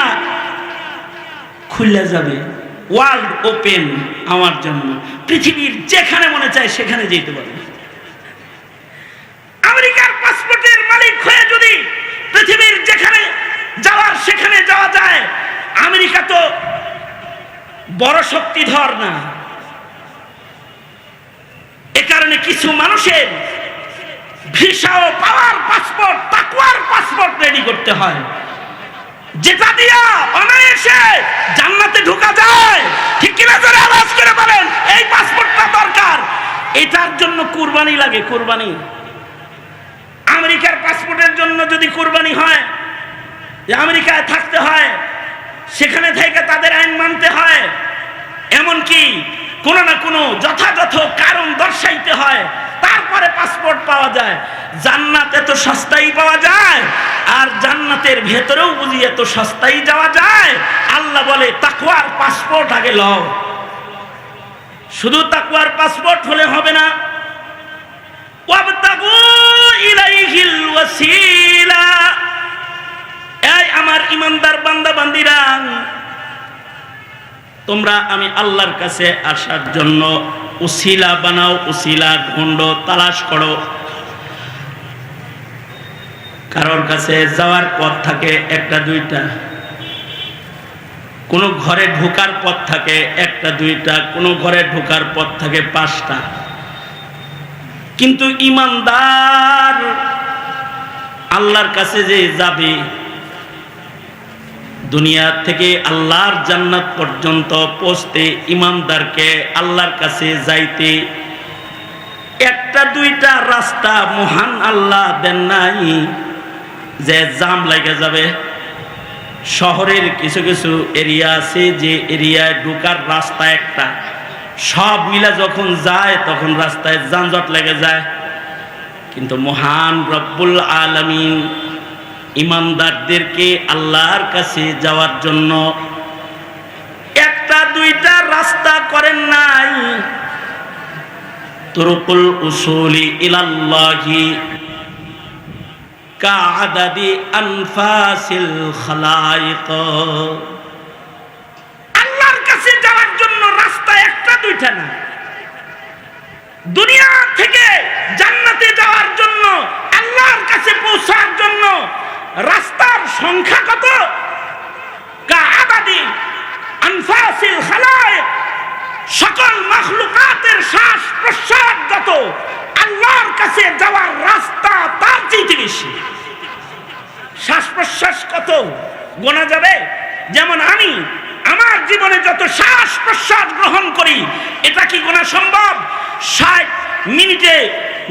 A: খুলে যাবে, ওয়ার্ল্ড ওপেন আমার জন্য। পৃথিবীর যেখানে মনে চায় সেখানে যেতে পারবে। আমেরিকার পাসপোর্টের মালিক হয়ে পৃথিবীর যেখানে যাওয়ার সেখানে যাওয়া যায়। আমেরিকা তো বড় শক্তিধর না, এ কারণে কিছু মানুষের ভিসা ও পাওয়ার পাসপোর্ট, তাকওয়ার পাসপোর্ট রেডি করতে হয়, যেটা দিয়া অনায়াসে জান্নাতে ঢোকা যায়। ঠিক কিনা জোরে আওয়াজ করে বলেন, এই পাসপোর্টটা দরকার। এটার জন্য কুরবানি লাগে, কুরবানি। আমেরিকার পাসপোর্টের জন্য যদি কুরবানি হয়, যে আমেরিকায় থাকতে হয়, সেখানে থেকে তাদের আইন মানতে হয়, এমনকি কোনো না কোনো যথাযথ কারণ দর্শাইতে হয়, তারপরে পাসপোর্ট পাওয়া যায়। জান্নাত এত সস্তায় পাওয়া যায়, আর জান্নাতের ভেতরেও বুঝি এত সস্তায় যাওয়া যায়। আল্লাহ বলে তাকওয়ার পাসপোর্ট আগে লও। শুধু তাকওয়ার পাসপোর্ট হলে হবে না, ওয়াবতাগু ইলাইহিল ওয়াসিলা। এই আমার ইমানদার বান্দা বান্দিরা, তোমরা আমি আল্লাহর কাছে আসার জন্য উসিলা বানাও, উসিলা ঢুঁড়ো, তালাশ করো। কারোর কাছে যাওয়ার পথ থাকে একটা দুইটা, কোন ঘরে ঢোকার পথ থাকে একটা দুইটা, কোন ঘরে ঢোকার পথ থাকে 5টা। কিন্তু ইমানদার আল্লাহর কাছে যে যাবে, দুনিয়া থেকে আল্লাহর জান্নাত পর্যন্ত পৌঁছতে ইমানদারকে আল্লাহর কাছে যাইতে একটা দুইটা রাস্তা মহান আল্লাহ দেন নাই যে জাম লাগে যাবে। শহরের কিছু কিছু এরিয়া আছে যে এরিয়ায় ঢোকার রাস্তা একটা, সব মিলা যখন যায় তখন রাস্তায় যানজট লেগে যায়। কিন্তু মহান রব্বুল আলামিন ইমানদারদেরকে আল্লাহর কাছে যাওয়ার জন্য একটা দুইটা রাস্তা করেন নাই। তুরুকুল উসুলি ইলাল্লাহি কাআদাদি আনফাসিল খালাইক। আল্লাহর কাছে যাওয়ার জন্য রাস্তা একটা দুইটা না, দুনিয়া থেকে জান্নাতে যাওয়ার জন্য, আল্লাহর কাছে পৌঁছার জন্য রাস্তার সংখ্যা কত? কাআদাদি আনফাসিল খালাইক। সকল মাখলুকাতের শ্বাস প্রশ্বাস যত, আল্লাহর কাছে যাওয়ার রাস্তা তার চেয়ে বেশি। শ্বাস প্রশ্বাস কত গোনা যাবে? যেমন আমি আমার জীবনে যত শ্বাস প্রশ্বাস গ্রহণ করি, এটা কি গোনা সম্ভব? 60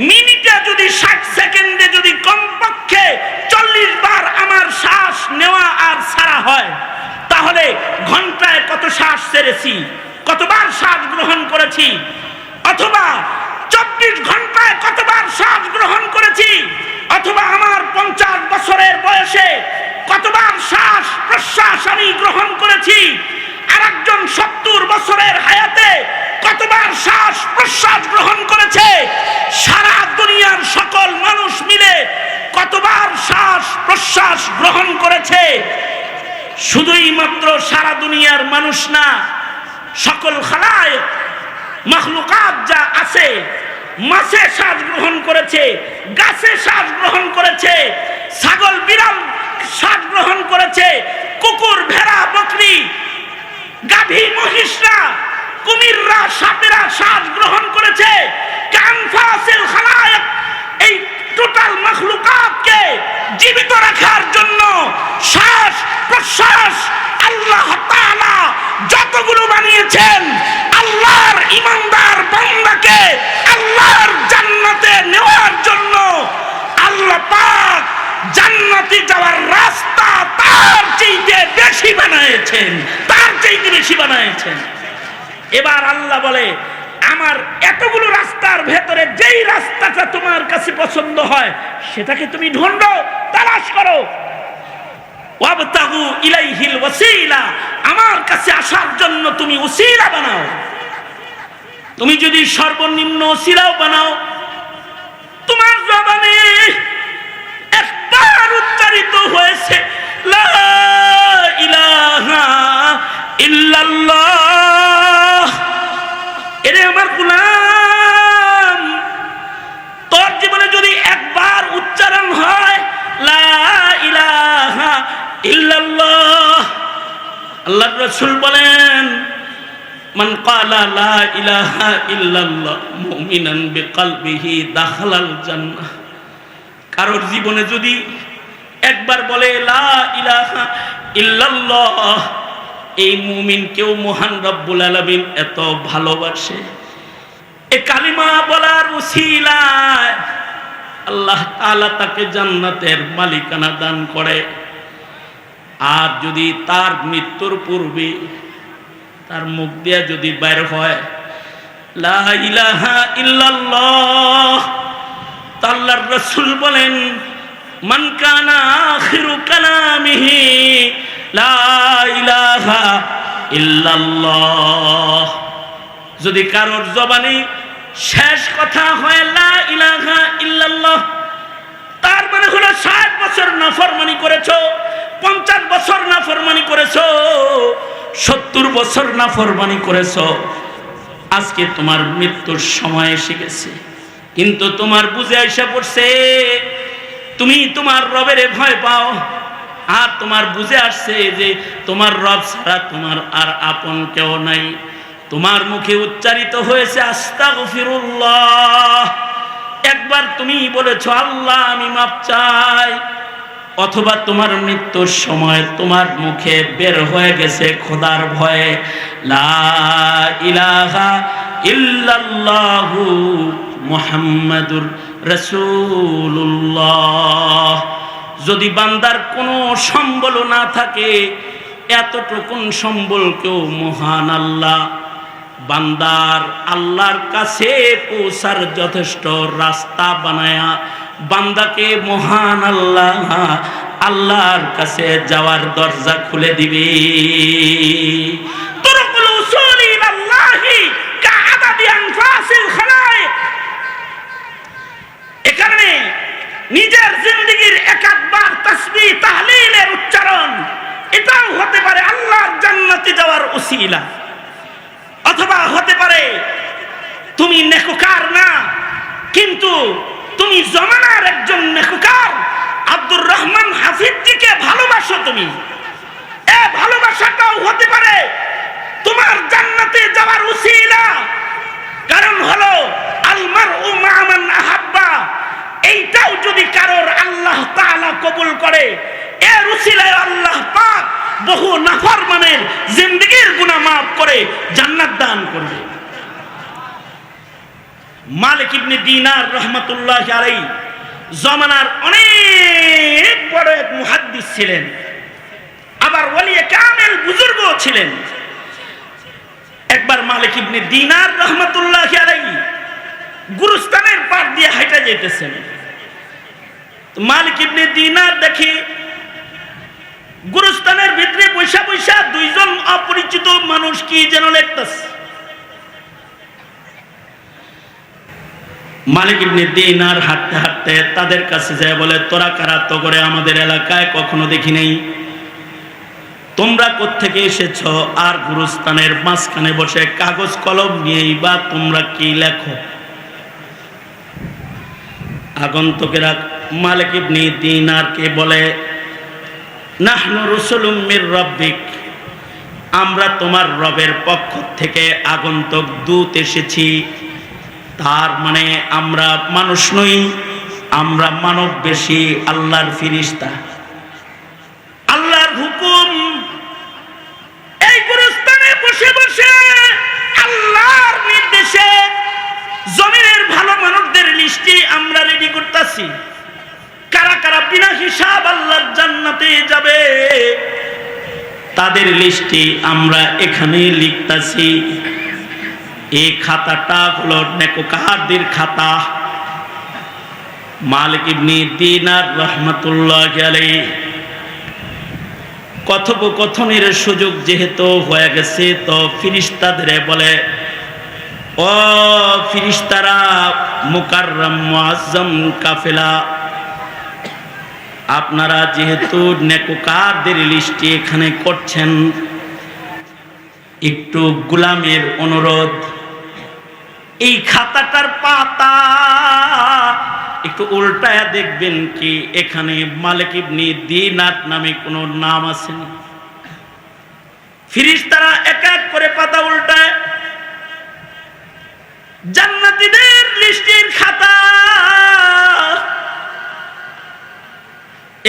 A: মিনিটে যদি 60 সেকেন্ডে যদি কমপক্ষে 40 বার আমার শ্বাস নেওয়া আর ছাড়া হয়, তাহলে ঘন্টায় কত শ্বাস ছেড়েছি, কতবার শ্বাস গ্রহণ করেছি? অথবা 24 ঘন্টায় কতবার শ্বাস গ্রহণ করেছি? অথবা আমার 50 বছরের বয়সে কতবার শ্বাস প্রশ্বাস আমি গ্রহণ করেছি? আর একজন 70 বছরের হায়াতে কতবার শ্বাস প্রশ্বাস গ্রহণ করেছে? সারা দুনিয়ার সকল মানুষ মিলে কতবার শ্বাস প্রশ্বাস গ্রহণ করেছে? শুধুই মাত্র সারা দুনিয়ার মানুষ না, সকল খালায়েক মাখলুকাত যা আছে, মাছে শ্বাস গ্রহণ করেছে, গাছে শ্বাস গ্রহণ করেছে, ছাগল বিড়াল শ্বাস গ্রহণ করেছে, কুকুর ভেড়া বকরি গাভী মহিষরা কুমিররা সাপেরা শ্বাস গ্রহণ করেছে। কানফাসিল খালায়েক, এই টোটাল মাখলুকাতকে জীবিত রাখার জন্য শ্বাস প্রশ্বাস আল্লাহ তাআলা যতগুলো বানিয়েছেন, আল্লাহর ইমানদার বান্দাকে আল্লাহর জান্নাতে নেওয়ার জন্য আল্লাহ পাক জান্নাতে যাওয়ার রাস্তা তার চাইতে বেশি বানিয়েছেন, তার চাইতে বেশি বানিয়েছেন। এবার আল্লাহ বলে, আমার এতগুলো রাস্তার ভেতরে যেই রাস্তাটা তোমার কাছে পছন্দ হয় সেটাকে তুমি ঢুঁড়ো, তালাশ করো। ওয়াবতাগু ইলাইহিল ওয়াসিলা, আমার কাছে আসার জন্য তুমি উসিলা বানাও। তুমি যদি সর্বনিম্ন উসিলাও বানাও, তোমার জবানে একবার উচ্চারিত হয়েছে লা ইলাহা ইল্লাল্লাহ, এরে আমার গোলাম, তোর জীবনে যদি একবার উচ্চারণ হয় লা ইলাহা আল্লাহর রাসূল বলেন, মান ক্বালা লা ইলাহা ইল্লাল্লাহ মুমিনান বিকলবিহি দাখালাল জান্নাহ। কারোর জীবনে যদি একবার বলে লা ইলাহা ইল্লাল্লাহ, এই মুমিনকেও মহান রব্বুল আলামিন এত ভালোবাসে। এই কালিমা বলার উসিলায় আল্লাহ তাআলা তাকে জান্নাতের মালিকানা দান করে। আর যদি তার মৃত্যুর পূর্বে তার মুখ দিয়ে যদি বাইর হয় লা ইলাহা ইল্লাল্লাহ, আল্লাহর রাসূল বলেন, মান কানা আখিরু কালামিহি লা ইলাহা ইল্লাল্লাহ, যদি কারোর জবানে শেষ কথা হয় লা ইলাহা ইল্লাল্লাহ, তার মানে হলো 60 বছর নাফরমানি করেছো, 50 বছর নাফরমানি করেছো, 70 বছর নাফরমানি করেছো, আজকে তোমার মৃত্যুর সময় এসে গেছে। কিন্তু তোমার বুঝে আইসা পড়ছে তুমি তোমার রবের ভয় পাও, আর তোমার বুঝে আসছে যে তোমার রব ছাড়া তোমার আর আপন কেউ নাই। তোমার মুখে উচ্চারিত হয়েছে আস্তাগফিরুল্লাহ, একবার তুমি বলেছো আল্লাহ আমি মাপ চাই, অথবা তোমার মৃত্যুর সময় তোমার মুখে বের হয়ে গেছে খোদার ভয়ে লা ইলাহা ইল্লাল্লাহু মুহাম্মাদুর রাসূলুল্লাহ। যদি বান্দার কোনো সম্বল না থাকে, এতটুকুন সম্বলকেও মহান আল্লাহ বান্দার আল্লাহর কাছে পৌঁছার যথেষ্ট রাস্তা বানায়া বান্দাকে মহান আল্লাহ আল্লাহর কাছে যাওয়ার দরজা খুলে দিবে। তুরকুল উসুল ইলাল্লাহি কাআদাদি আনফাসিল খালায়েক। এখানে নিজের জিন্দেগীর একবার তাসবিহ তাহলিলের উচ্চারণ, এটাও হতে পারে আল্লাহর জান্নাতে যাওয়ার উসিলা। অথবা হতে পারে তুমি নেককার না, কিন্তু তুমি জমানার একজন নেককার আব্দুর রহমান হাফিজজিকে ভালোবাসো, তুমি এ ভালোবাসাটাও হতে পারে তোমার জান্নাতে যাওয়ার উসিলা। কারণ হলো আল মারউ মা মান আহাব্বা, এইটাও যদি কারোর আল্লাহ তাআলা কবুল করে, এর উসিলায় আল্লাহ পাক বহু নাফরমানের জিন্দেগীর গুনাহ মাফ করে জান্নাত দান করবে। মালিক ইবনে দিনার রহমাতুল্লাহি আলাইহি জামানার অনেক বড় এক মুহাদ্দিস ছিলেন, আবার ওলি কামেল বুজুর্গ ছিলেন। একবার মালিক ইবনে দিনার রহমাতুল্লাহি আলাইহি গুরুস্থানের পার দিয়ে হাঁটা যাইতেছেন। মালিক ইবনে দিনার দেখি গুরুস্থানের ভিতরে বৈশা বৈশা দুইজন অপরিচিত মানুষ কি যেন লিখতেছে। মালিক ইবনে দিনার হাঁটতে হাঁটতে তাদের কাছে যায় বলে, তোরা কারা? তো করে আমাদের এলাকায় কখনো দেখি নাই, তোমরা কোত্থেকে এসেছ? আর গুরুস্থানের মাঝখানে বসে কাগজ কলম নিয়েই বা তোমরা কি লেখো? আগন্তুকেরা মালিক ইবনে দিনারকে বলে, নাহনু রাসূলুম মির রাব্বিক, আমরা তোমার রবের পক্ষ থেকে আগন্তুক দূত এসেছি। তার মানে আমরা মানুষ নই, আমরা মানব বেশি আল্লাহর ফেরেশতা। আল্লাহর হুকুম এই গুরুস্থানে বসে বসে আল্লাহর নির্দেশে জমিনের ভালো মানুষদের লিস্টি আমরা রেডি করতেছি। কারা কারা বিনা হিসাব আল্লাহর জান্নাতে যাবে তাদের লিস্টি আমরা এখানে লিখতাছি। এই খাতাটা হলো নেককারদের খাতা। মালিক ইবনে দিনার রাহমাতুল্লাহি আলাইহি কথোপকথনের সুযোগ যেহেতু হয়ে গেছে, তো ফেরেশতাদের বলে, ও ফেরেশতারা, মুকাররম মুআজ্জম কাফেলা, আপনারা যেহেতু নেককারদের লিস্টি এখানে করছেন, একটু গোলামের অনুরোধ, এই খাতাটার পাতা একটু উল্টায়া দেখবেন কি এখানে মালিক ইবনে দিনার নামে কোনো নাম আছে? ফেরেশতারা এক এক করে পাতা উল্টায়, জান্নাতীদের লিস্টের খাতা।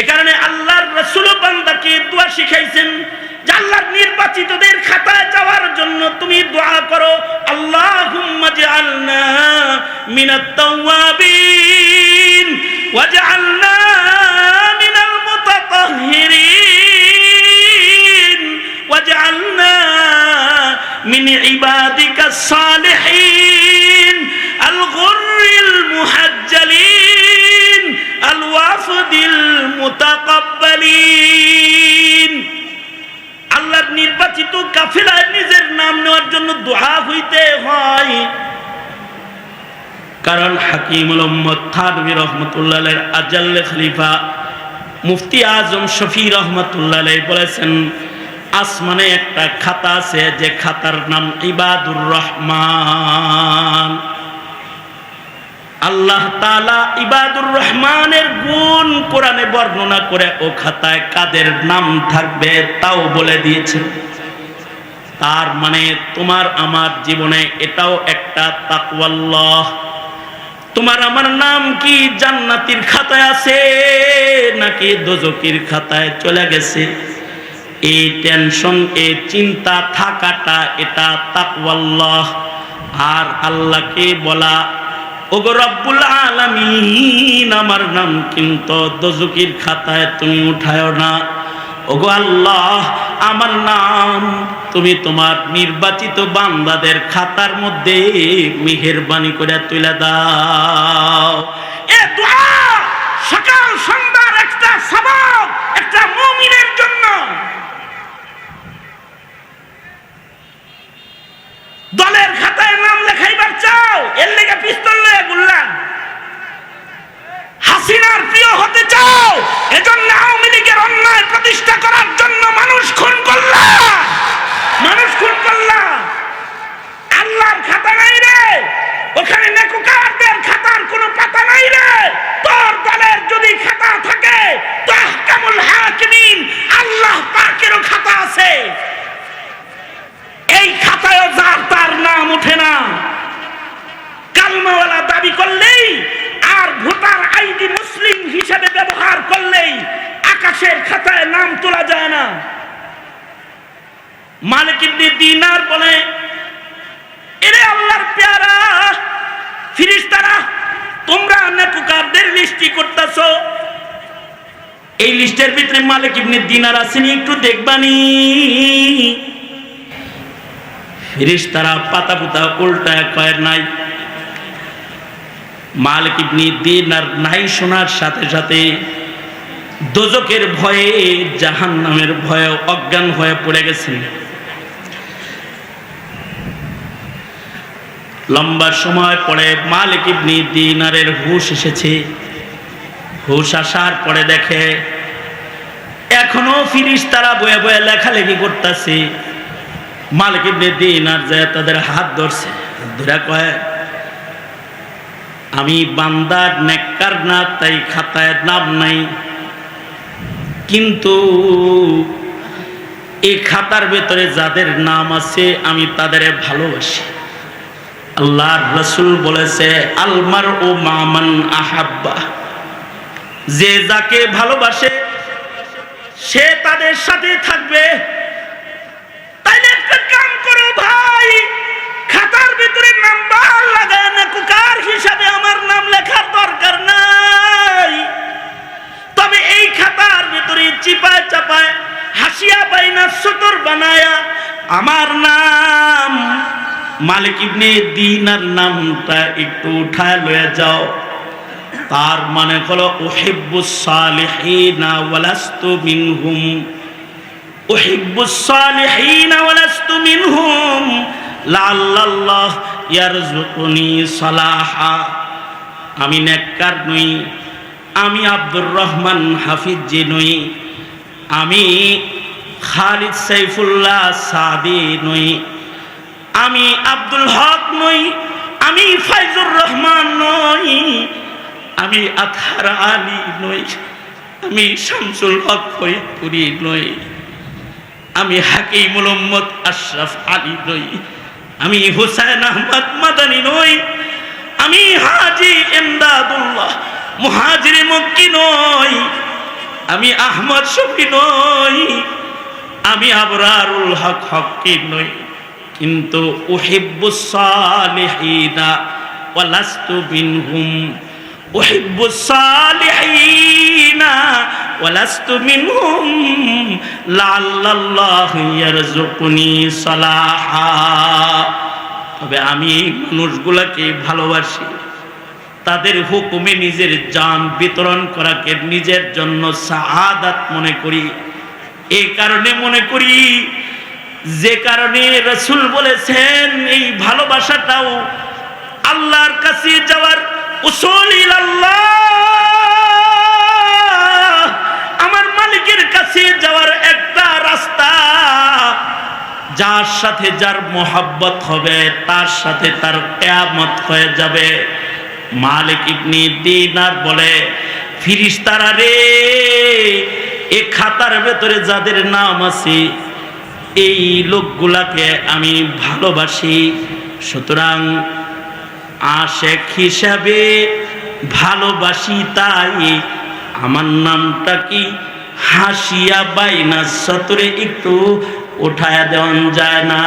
A: এ কারণে আল্লাহর রাসূল বান্দাকে দোয়া শিখাইছেন যে আল্লাহর নির্বাচিতদের খাতায় যাওয়ার জন্য তুমি দোয়া করো, আল্লাহুম্মা জাআলনা মিনাত তাওয়াবিন ওয়াজআলনা মিনাল মুতাতাহহিরিন ওয়াজআলনা মিন ইবাদিকাস সালিহিন আল গুররিল মুহাজ্জালিন আল ওয়াফদিল মুতাকাব্বালিন। আল্লাহর নির্বাচিত কাফেলায় নিজের নাম নেওয়ার জন্য দোয়া হইতে হয়। কারণ হাকিমুল উম্মত থানভী রাহমাতুল্লাহ আলাইহির আজাল্লে খলিফা মুফতি আজম শফি রাহমাতুল্লাহ আলাইহি বলেছেন, আসমানে একটা খাতা আছে যে খাতার নাম ইবাদুর রহমান। আল্লাহ তাআলা ইবাদুর রহমানের গুণ কোরআনে বর্ণনা করে ও খাতায় কাদের নাম থাকবে তাও বলে দিয়েছেন। তার মানে তোমার আমার জীবনে এটাও একটা তাকওয়াল্লাহ। তোমার আমার নাম কি জান্নাতীর খাতায় আছে নাকি দোজখের খাতায় চলে গেছে, এই টেনশন এই চিন্তা থাকাটা এটা তাকওয়াল্লাহ। আর আল্লাহকে বলা, ওগো রব্বুল আলামিন আমার নাম কিন্তু দোজখের খাতায় তুমি উঠায়ো না, ওগো আল্লাহ আমার নাম তুমি তোমার নির্বাচিত বান্দাদের খাতার মধ্যে মেহেরবানি করে তুলে দাও। এ দোয়া সকাল সন্ধ্যার একটা সবক একটা মুমিনের জন্য। দলের খাতায় নাম লেখাইবার চাও, এর লেগে পিস্তল লয়ে ঘুরলাম। হাসিনার প্রিয় হতে চাও, এজন্য আওয়ামী লীগের অন্যায় প্রতিষ্ঠা করার জন্য মানুষ খুন করলাম, মানুষ খুন করলাম। আল্লাহর খাতা নাই রে, ওখানে নেকুকারদের খাতার কোনো পাতা নাই রে। তোর দলের যদি খাতা থাকে তো আহকামুল হাকিমিন আল্লাহ পাকেরও খাতা আছে। এই খাতায়ও যার তার নাম ওঠে না। কালমাওয়ালা দাবি করলেই আর ভোটার আইডি মুসলিম হিসেবে ব্যবহার করলেই আকাশের খাতায় নাম তোলা যায় না। মালিক ইবনে দিনার বলে, এরে আল্লাহর পেয়ারা ফেরেশতারা, তোমরা নেকুকারদের লিস্টি করতেছো, এই লিস্টের ভিতরে মালিক ইবনে দিনার আসেনি, একটু দেখবানি। ফেরেশতারা পাতা পুতা উল্টায় কয় নাই। মালিক ইবনে দিনার নাই শোনার সাথে সাথে দোজখের ভয়ে জাহান্নামের ভয়ে অজ্ঞান হয়ে পড়ে গেছেন। লম্বা সময় পরে মালিক ইবনে দিনারের হুঁশ এসেছে। হুঁশ আসার পরে দেখে এখনো ফেরেশতারা বয়ে বয়ে লেখালেখি করতেছে। মালিক ইবনে দিনার যায় তাদের হাত ধরছে, ধরে কয়, আমি বান্দার নেককার না তাই খাতায় নাম নাই, কিন্তু এই খাতার ভেতরে যাদের নাম আছে আমি তাদের ভালোবাসি। আল্লাহর রাসূল বলেছে, আলমার ও মামান আহাব্বা, যে যাকে ভালোবাসে সে তাদের সাথে থাকবে। তাইলে একটা কাম করো ভাই, খাতার ভিতরে নাম্বার লাগায় নেকুকার হিসাবে আমার নাম লেখার দরকার নাই, তবে এই খাতার ভিতরে চিপায় চাপায় হাসিয়া বাইনা সতর বানায়া আমার নাম মালিক ইবনে দিনার নামটা একটু উঠায় লয়ে যাও। তার মানে হলো উহিব্বুস সালিহিনা ওয়ালাস্তু মিনহুম, উহিব্বুস সালিহিনা ওয়ালাস্তু মিনহুম লাআল্লাল্লাহ ইয়ারযুকুনি সালাহা। আমি নেককার নই, আমি আব্দুর রহমান হাফিজ জি নই, আমি খালিদ সাইফুল্লাহ সাদি নই, আমি আব্দুল হক নই, আমি ফাইজুর রহমান নই, আমি আতহার আলী নই, আমি শামসুল হক ফরিদপুরি নই, আমি হাকিমুল উম্মত আশরাফ আলী নই, আমি হুসাইন আহমদ মাদানী নই, আমি হাজী ইমদাদুল্লাহ মুহাজিরে মক্কি নই, আমি আহমদ শফি নই, আমি আবরারুল হক হক্কি নই, কিন্তু উহিব্বুস সালিহিনা ওয়া লাস্তু মিনহুম, উহিব্বুস সালিহিনা ওয়া লাস্তু মিনহুম লাআল্লাল্লাহু ইয়ারযুকুনি সালাহা। তবে আমি মানুষগুলোকে ভালোবাসি, তাদের হুকুমে নিজের জান বিতরণ করাকে নিজের জন্য সাআদাত মনে করি। এই কারণে মনে করি, যে কারণে রাসূল বলেছেন এই ভালোবাসাটাও আল্লাহর কাছে যাওয়ার উসুল ইলাল্লাহ, আমার মালিকের কাছে যাওয়ার একটা রাস্তা। যার সাথে যার মোহাব্বত হবে তার সাথে তার কিয়ামত হয়ে যাবে। মালিক ইবনে দিনার বলে, ফেরেশতারা রে, এই খাতার ভেতরে যাদের নাম আছে এই লোকগুলাকে আমি ভালোবাসি, সুতরাং আশেক হিসাবে ভালোবাসি, তাই আমার নামটা কি হাসিয়া বাইনা সতরে একটু উঠায়া দেওয়া যায় না।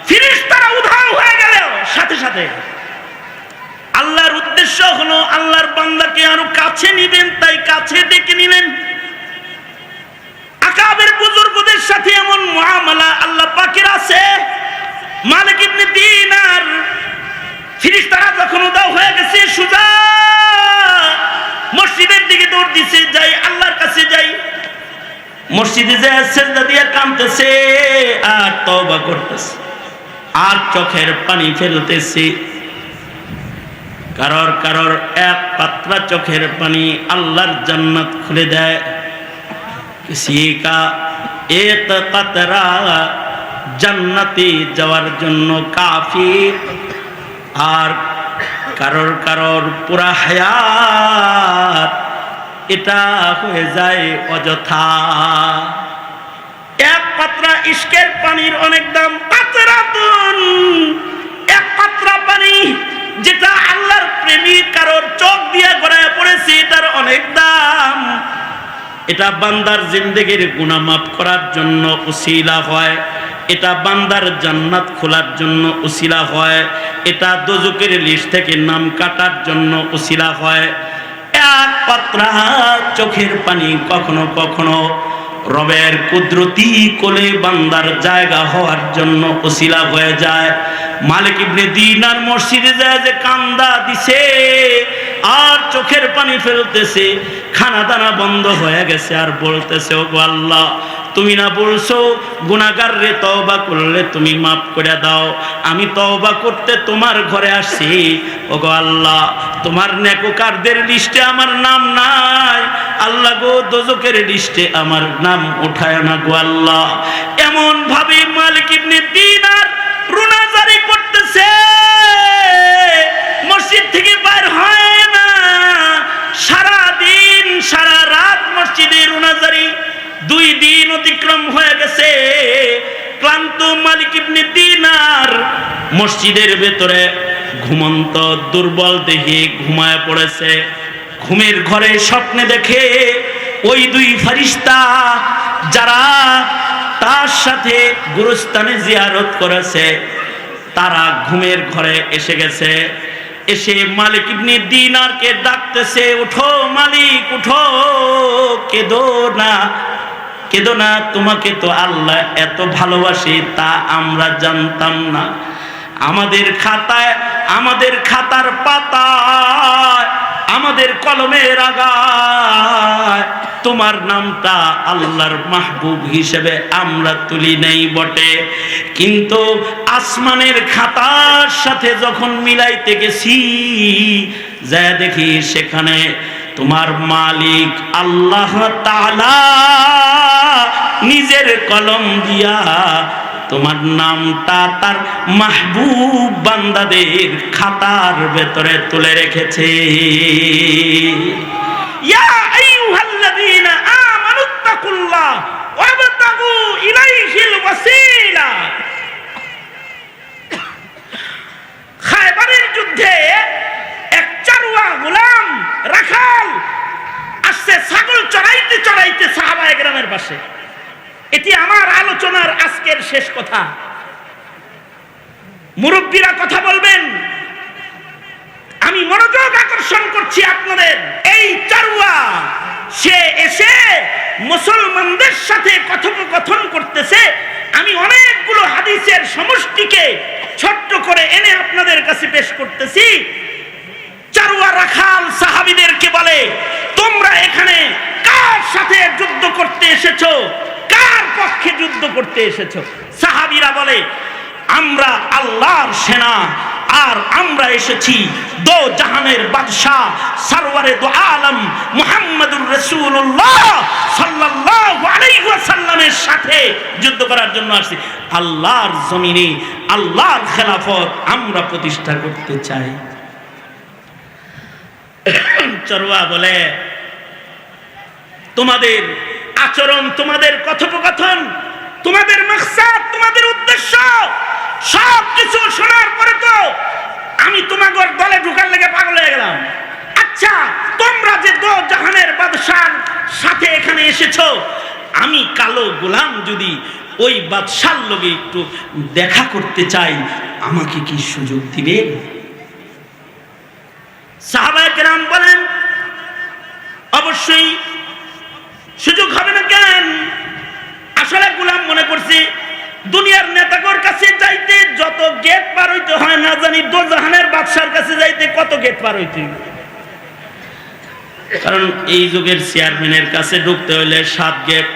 A: ফেরেশতারা উধাও হয়ে গেল সাথে সাথে। আল্লাহর উদ্দেশ্য হলো আল্লাহর বান্দাকে আরো কাছে নিবেন, তাই কাছে ডেকে নিলেন। আকাবের বুজুর্গদের সাথে এমন মুআমালা আল্লাহ পাকের আছে। মালিক ইবনে দিনার ফেরেশতারা যখন উধাও হয়ে গেছে, সুজা মসজিদের দিকে দৌড় দিছে, যাই আল্লাহর কাছে যাই। মসজিদে যায় সিজদা দিয়ে কাঁদতেছে আর তওবা করতেছে আর চোখের পানি ফেলতেছে। কারোর কারোর এক পাত্রা চোখের পানি আল্লাহর জান্নাত খুলে দেয়। কিসি কা এক কাতরা জান্নাতে যাওয়ার জন্য কাফি, আর কারোর কারোর পুরা হায়াত এটা হয়ে যায় অযথা। এক পাত্রা ইশকের পানির অনেক দাম। কাতরাতুন, এক পাত্রা পানি যেটা আল্লাহর প্রেমিক কারোর চোখ দিয়ে গড়ায় পড়েছে, এটার অনেক দাম। এটা বান্দার জিন্দেগির গুনাহ মাফ করার জন্য উসিলা হয়, এটা বান্দার জান্নাত খোলার জন্য উসিলা হয়, এটা দোজখের লিস্ট থেকে নাম কাটার জন্য উসিলা হয়। এক পাত্রা চোখের পানি কখনো কখনো রবের কুদরতি কোলে বান্দার জায়গা হওয়ার জন্য উসিলা হয়ে যায়। মালিক ইবনে দিনার মসজিদে যায় যে কান্দা দিছে আর চোখের পানি ফেলতেছে, খানা দানা বন্ধ হয়ে গেছে, আর বলতেছে, ও গো আল্লাহ, তুমি না বলছো গুনাহগার রে তওবা করলে তুমি মাফ করে দাও? আমি তওবা করতে তোমার ঘরে আসছি, ও গো আল্লাহ, তোমার নেককারদের লিস্টে আমার নাম নাই। আল্লাহ গো, দোজখের লিস্টে আমার নাম উঠায় না গো আল্লাহ। এমন ভাবে মালিক ইবনে দিনার রুনাজারি করতেছে, মসজিদ থেকে বাইর হয় না। সারা দিন সারা রাত মসজিদে রুনাজারি, 2 দিন অতিক্রম হয়ে গেছে। ক্লান্ত মালিক ইবনে দিনার মসজিদের ভেতরে ঘুমন্ত দুর্বল দেহে ঘুমায় পড়েছে। ঘুমের ঘরে স্বপ্নে দেখে ওই 2 ফেরেশতা যারা তার সাথে গুরুস্থানে জিয়ারত করেছে, তারা ঘুমের ঘরে এসে গেছে। এসে মালিক ইবনে দিনারকে ডাকতেছে, উঠো মালিক, উঠো, কেঁদো না, কেঁদো না, তোমাকে তো আল্লাহ এত ভালোবাসে তা আমরা জানতাম না। আমাদের খাতায়, আমাদের খাতার পাতায়, আমাদের কলমের আগায় তোমার নামটা আল্লাহর মাহবুব হিসেবে আমরা তুলি নেই বটে, কিন্তু আসমানের খাতার সাথে যখন মিলাইতে গেছি, যা দেখি সেখানে তোমার মালিক আল্লাহ তাআলা নিজের কলম দিয়া তোমার নামটা তার মাহবুব বান্দাদের খাতার ভেতরে তুলে রেখেছে। ইয়া আইয়ুহাল্লাযীনা আমানুত্তাকুল্লাহ, ও ওয়াবতাগু ইলাইহিল ওয়াসিলা। খায়বারের যুদ্ধে এক চারুয়া গোলাম রাখাল আসছে ছাগল চড়াইতে চড়াইতে সাহাবায়ে কেরামের পাশে। এটি আমার আলোচনার আজকের শেষ কথা। মুরব্বীরা কথা বলবেন, আমি মনোযোগ আকর্ষণ করছি আপনাদের। এই চারুয়া সে এসে মুসলমানদের সাথে কথোপকথন করতেছে। আমি অনেকগুলো হাদিসের সমষ্টিকে ছোট্ট করে এনে আপনাদের কাছে পেশ করতেছি। চারুয়া রাখাল সাহাবীদেরকে বলে, তোমরা এখানে কার সাথে যুদ্ধ করতে এসেছো? কার পক্ষে যুদ্ধ করতে এসেছো? সাহাবীরা বলে, আমরা আল্লাহর সেনা, আর আমরা এসেছি দো জাহানের বাদশাহ সরওয়ারে দো আলম মুহাম্মদুর রাসূলুল্লাহ সাল্লাল্লাহু আলাইহি ওয়াসাল্লামের সাথে যুদ্ধ করার জন্য আসছি। আল্লাহর জমিনে আল্লাহর খেলাফত আমরা প্রতিষ্ঠা করতে চাই। চরওয়া বলে, তোমাদের আচরণ, তোমাদের কথোপকথন, তোমাদের মাকসাদ, তোমাদের উদ্দেশ্য সব কিছু শোনার পরে তো আমি তোমাদের দলে ঢুকার লেগে পাগল হয়ে গেলাম। আচ্ছা, তোমরা যে দো জাহানের বাদশার সাথে এখানে এসেছো, আমি কালো গোলাম যদি ওই বাদশার লগে একটু দেখা করতে চাই, আমাকে কি সুযোগ দিবে? সাহাবায়ে কেরাম বলেন, অবশ্যই সুযোগ হবে না কেন? আসলে গোলাম মনে করছি দুনিয়ার নেতাগর কাছে যাইতে যত গেট পার হইতে হয় না জানি, দো জাহানের বাদশার কাছে যাইতে কত গেট পার হইতে। কারণ এই যুগের চেয়ারম্যানের কাছে ঢুকতে হইলে 7 গেট,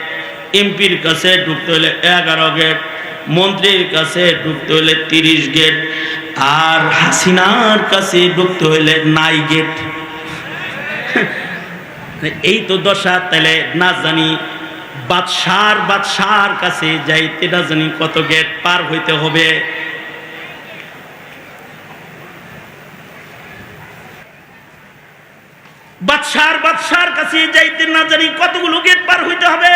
A: এমপির কাছে ঢুকতে হইলে 11 গেট, মন্ত্রীর কাছে ঢুকতে হইলে 30 গেট, আর হাসিনার কাছে ঢুকতে হইলে 9 গেট। এই তো দশা। তাহলে না জানি বাদশার কাছে যাইতে না জানি কত গেট পার হইতে হবে। বাদশার কাছে যাইতে না জানি কতগুলো গেট পার হইতে হবে।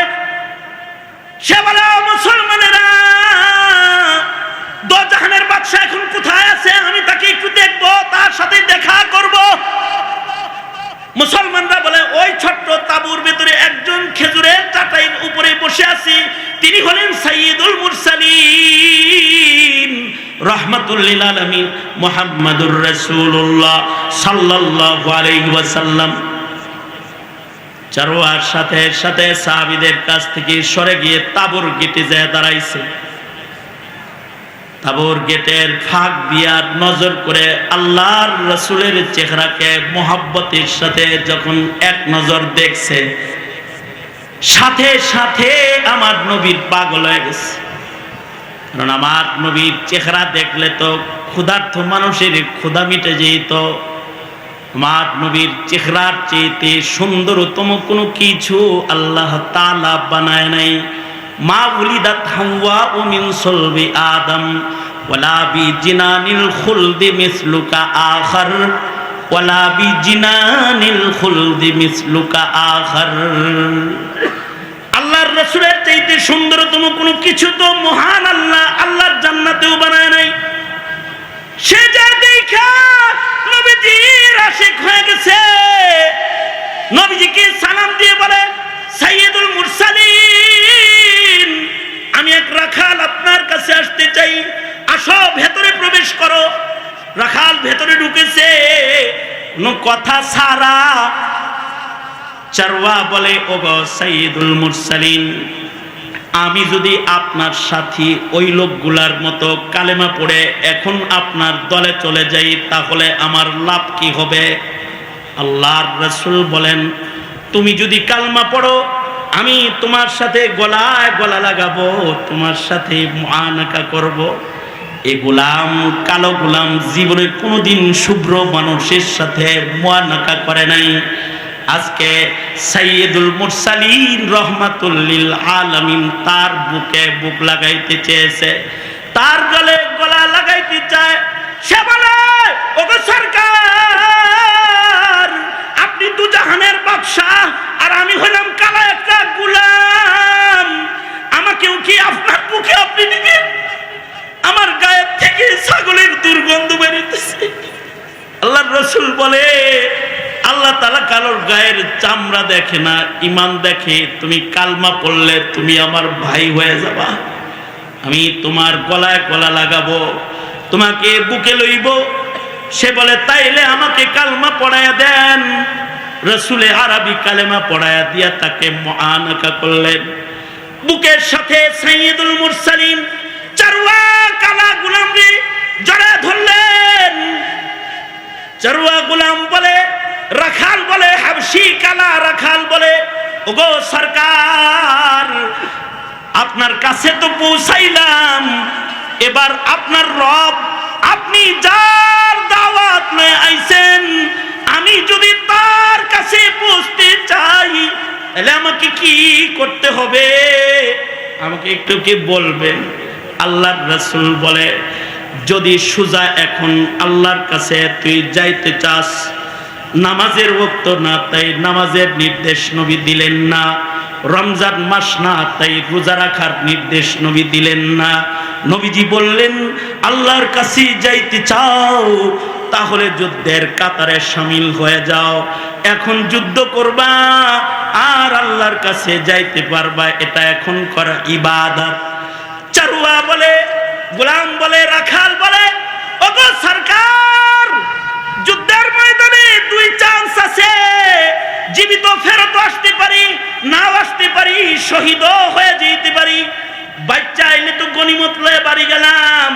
A: সে বলে, মুসলমানেরা, দো জাহানের বাদশা এখন কোথায় আছে? আমি তাকে একটু দেখবো, তার সাথে দেখা করব। মুসলমানরা বলে, ওই ছোট্ট তাবুর ভেতরে একজন খেজুরের চাটাইয়ের উপরে বসে আছে, তিনি হলেন সাইয়্যিদুল মুরসালিন রাহমাতুল লিল আলামিন মুহাম্মাদুর রাসূলুল্লাহ সাল্লাল্লাহু আলাইহি ওয়াসাল্লাম। চারওয়ার সাথে সাথে সাহাবীদের কাছ থেকে সরে গিয়ে তাবুর গেটে যায় দাঁড়াইছে। তাবুর গেটের ফাঁক দিয়া নজর করে আল্লাহর রাসূলের চেহারাকে মোহাব্বতের সাথে যখন এক নজর দেখছে, সাথে সাথে আমার নবীর পাগল হয়ে গেছে। কারণ আমার নবীর চেহারা দেখলে তো ক্ষুধার্ত মানুষের ক্ষুধা মিটে যেত। আমার নবীর চেহারার চেয়ে সুন্দরতম কোনো কিছু আল্লাহ তাআলা বানায় নাই। মা উলিদাত হাওয়া ও মিন সুলবি আদম ওয়ালা বিজিনানিল খুলদি মিসলুকা আখার ওয়ালা বিজিনানিল খুলদি মিসলুকা আখার। আল্লাহর রাসূলের চাইতে সুন্দরতম কোনো কিছু তো মহান আল্লাহর জান্নাতেও বানায় নাই। সে যা দেখা নবীজির আশিক হয়ে গেছে। নবীজিকে সালাম দিয়ে বলে, সাইয়্যিদুল মুরসালিন, আমি এক রাখাল আপনার কাছে আসতে চাই, আসো ভেতরে প্রবেশ করো। রাখাল ভেতরে ঢুকেছে, কোনো কথা ছাড়া। চারওয়া বলে, ওগো সাইয়্যিদুল মুরসালিন, আমি যদি আপনার সাথী ওই লোকগুলার মতো কালেমা পড়ে এখন আপনার দলে চলে যাই, তাহলে আমার লাভ কি হবে? আল্লাহর রাসূল বলেন, তুমি যদি কালমা পড়ো, আমি তোমার সাথে গলায় গলা লাগাবো, তোমার সাথে মুআনাকা করব। এই গোলাম, কালো গোলাম, জীবনে কোনোদিন শুভ্র মানুষের সাথে মুআনাকা করে নাই। আজকে সাইয়্যিদুল মুরসালিন রাহমাতুল লিল আলামিন তার বুকে বুক লাগাইতে চেয়েছে, তার গলে গলা লাগাইতে চায়। সে বলে, ওগো সরকার, আপনি দু জাহানের বাদশা, আর আমি হলাম কালো একটা গোলাম। আল্লাহর রাসূল বলে আল্লাহ তাআলা কারোর গায়ের চামড়া দেখে না, ঈমান দেখে। তুমি কালমা পড়লে তুমি আমার ভাই হয়ে যাবা, আমি তোমার গলায় গলা লাগাবো, তোমাকে বুকে লইব। সে বলে তাইলে আমাকে কালমা পড়ায়া দেন। রাসূলে আরবি কালেমা পড়ায়া দিয়া তাকে মুআনাকা করলেন। বুকের সাথে সাইয়্যিদুল মুরসালিন চারওয়া কালা গোলামরে জড়ে ধরলেন। চারওয়া গোলাম বলে, রাখাল বলে, হাবশি কালা রাখাল বলে, ওগো সরকার আপনার কাছে তো পৌঁছাইলাম, এবার আপনার রব, আপনি যার দাওয়াত নিয়ে আইছেন, আমি যদি তার কাছে পৌঁছতে চাই তাহলে আমাকে কি করতে হবে, আমাকে একটু কি বলবেন? আল্লাহর রাসূল বলে যদি সোজা এখন আল্লাহর কাছে তুই যাইতে চাস, নামাজের ওয়াক্ত না তাই নামাজের নির্দেশ নবী দিলেন না, রমজান মাস না তাই রোজা রাখার নির্দেশ নবী দিলেন না। নবীজি বললেন আল্লাহর কাছে যাইতে চাও তাহলে যুদ্ধের কাতারে শামিল হয়ে যাও, এখন যুদ্ধ করবা আর আল্লাহর কাছে যাইতে পারবা, এটা এখন করা ইবাদত। চারুয়া বলে, গোলাম বলে, রাখাল বলে, ওগো সরকার যুদ্ধের ময়দানে দুই চান্স আছে, জীবিত ফেরত আসতে পারি, নাও আসতে পারি, শহীদও হয়ে যেতে পারি। বাচ্চা আইলে তো গনিমত লয়ে বাড়ি গেলাম,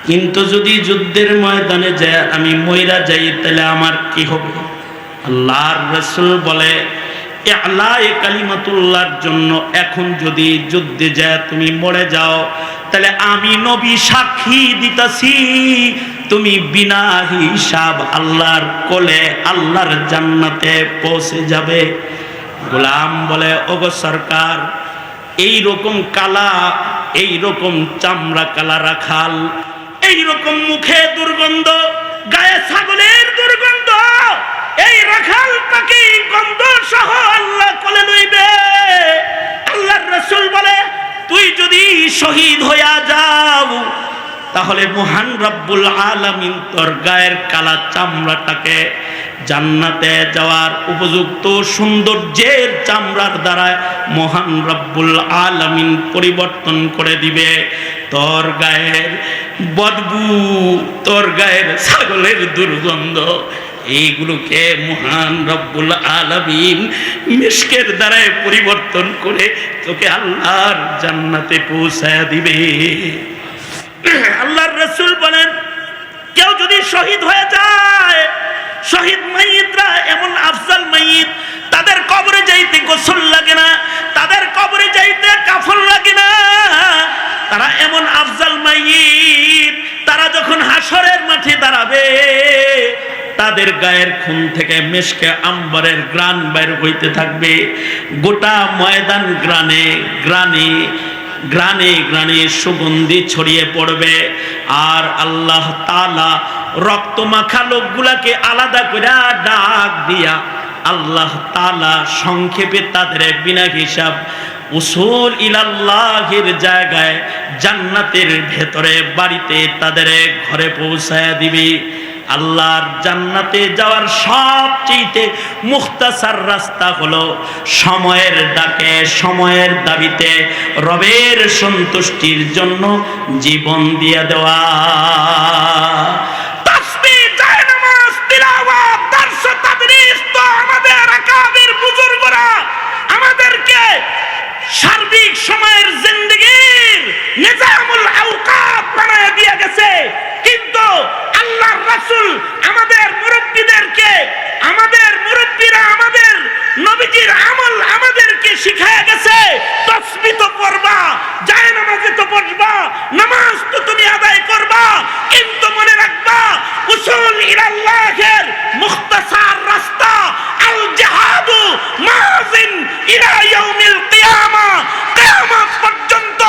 A: কিন্তু যদি যুদ্ধের ময়দানে যায় আমি মইরা যাই তাহলে আমার কি হবে? আল্লাহর রাসূল বলে ইলায়ে কালিমাতুল্লাহর জন্য এখন যদি যুদ্ধে যায় তুমি মরে যাও তাহলে আমি নবী সাক্ষী দিতাছি তুমি বিনা হিসাব আল্লাহর কোলে আল্লাহর জান্নাতে পৌঁছে যাবে। গোলাম বলে ওগো সরকার এই রকম কালা, এই রকম চামড়া কালা রাখাল, এই রকম মুখে দুর্গন্ধ, গায়ে ছাগলের দুর্গন্ধ, এই রাখাল তাকে গন্ধ সহ আল্লাহ কোলে লইবে। আল্লাহর রাসূল বলে তুই যদি শহীদ হইয়া যাও তাহলে মহান রব্বুল আলামিন তোর গায়ের কালা চামড়াটাকে জান্নাতে যাওয়ার উপযুক্ত সৌন্দর্যের চামড়ার দ্বারা মহান রব্বুল আলামিন পরিবর্তন করে দিবে। তোর গায়ের বদবু, তোর গায়ের ছাগলের দুর্গন্ধ, এইগুলোকে মহান রব্বুল আলামিন মিশকের দ্বারা পরিবর্তন করে তোকে আল্লাহর জান্নাতে পৌঁছায়া দিবে। আল্লাহর রাসূল বলেন কেউ যদি শহীদ হয়ে যায়, শহীদ মাইয়িতরা এমন আফজাল মাইয়িত, তাদের কবরে যাইতে গোসল লাগে না, তাদের কবরে যাইতে কাফন লাগে না, তারা এমন আফজাল মাইয়িত, তারা যখন হাসরের মাঠে দাঁড়াবে তাদের গায়ের খুন থেকে মিশকে আম্বরের গ্রান বের হইতে থাকবে। গোটা ময়দান গ্রানে গ্রানে গ্রানে গ্রানে সুগন্ধি ছড়িয়ে পড়বে। আর আল্লাহ তাআলা রক্ত মাখা লোকগুলাকে আলাদা করে ডাক দিয়া আল্লাহ তাআলা সংক্ষেপে তাদের বিনা হিসাব উসুল ইলাল্লাহির জায়গায় জান্নাতের ভেতরে বাড়িতে তাদের ঘরে পৌঁছায়া দিবে। আল্লাহর জান্নাতে যাওয়ার সবচেয়ে মুখতাসার রাস্তা হলো সময়ের ডাকে, সময়ের দাবিতে রবের সন্তুষ্টির জন্য জীবন দিয়ে দেওয়া। তাসবিহ, জায়নামাজ, তিলাওয়াত, দর্স, তাদরিস তো আমাদের আকাবির বুজুর্গরা আমাদেরকে সার্বিক সময়ের জিন্দেগির নিজামুল আওকাত বানায় দিয়ে গেছে। কিন্তু আল্লাহর রাসূল আমাদের মুরব্বীদেরকে, আমাদের মুরব্বীরা আমাদের নবীজির আমল আমাদেরকে শিখায়া গেছে। তাসবিহ তো পড়বা, জায়নামাজে তো বসবা, নামাজ তো তুমি আদায় করবা, কিন্তু মনে রাখবা উসুল ইলাল্লাহের মুখতাসার রাস্তা আল জিহাদু মাযিন ইলা ইয়াউমিল কিয়ামা, কিয়ামত পর্যন্ত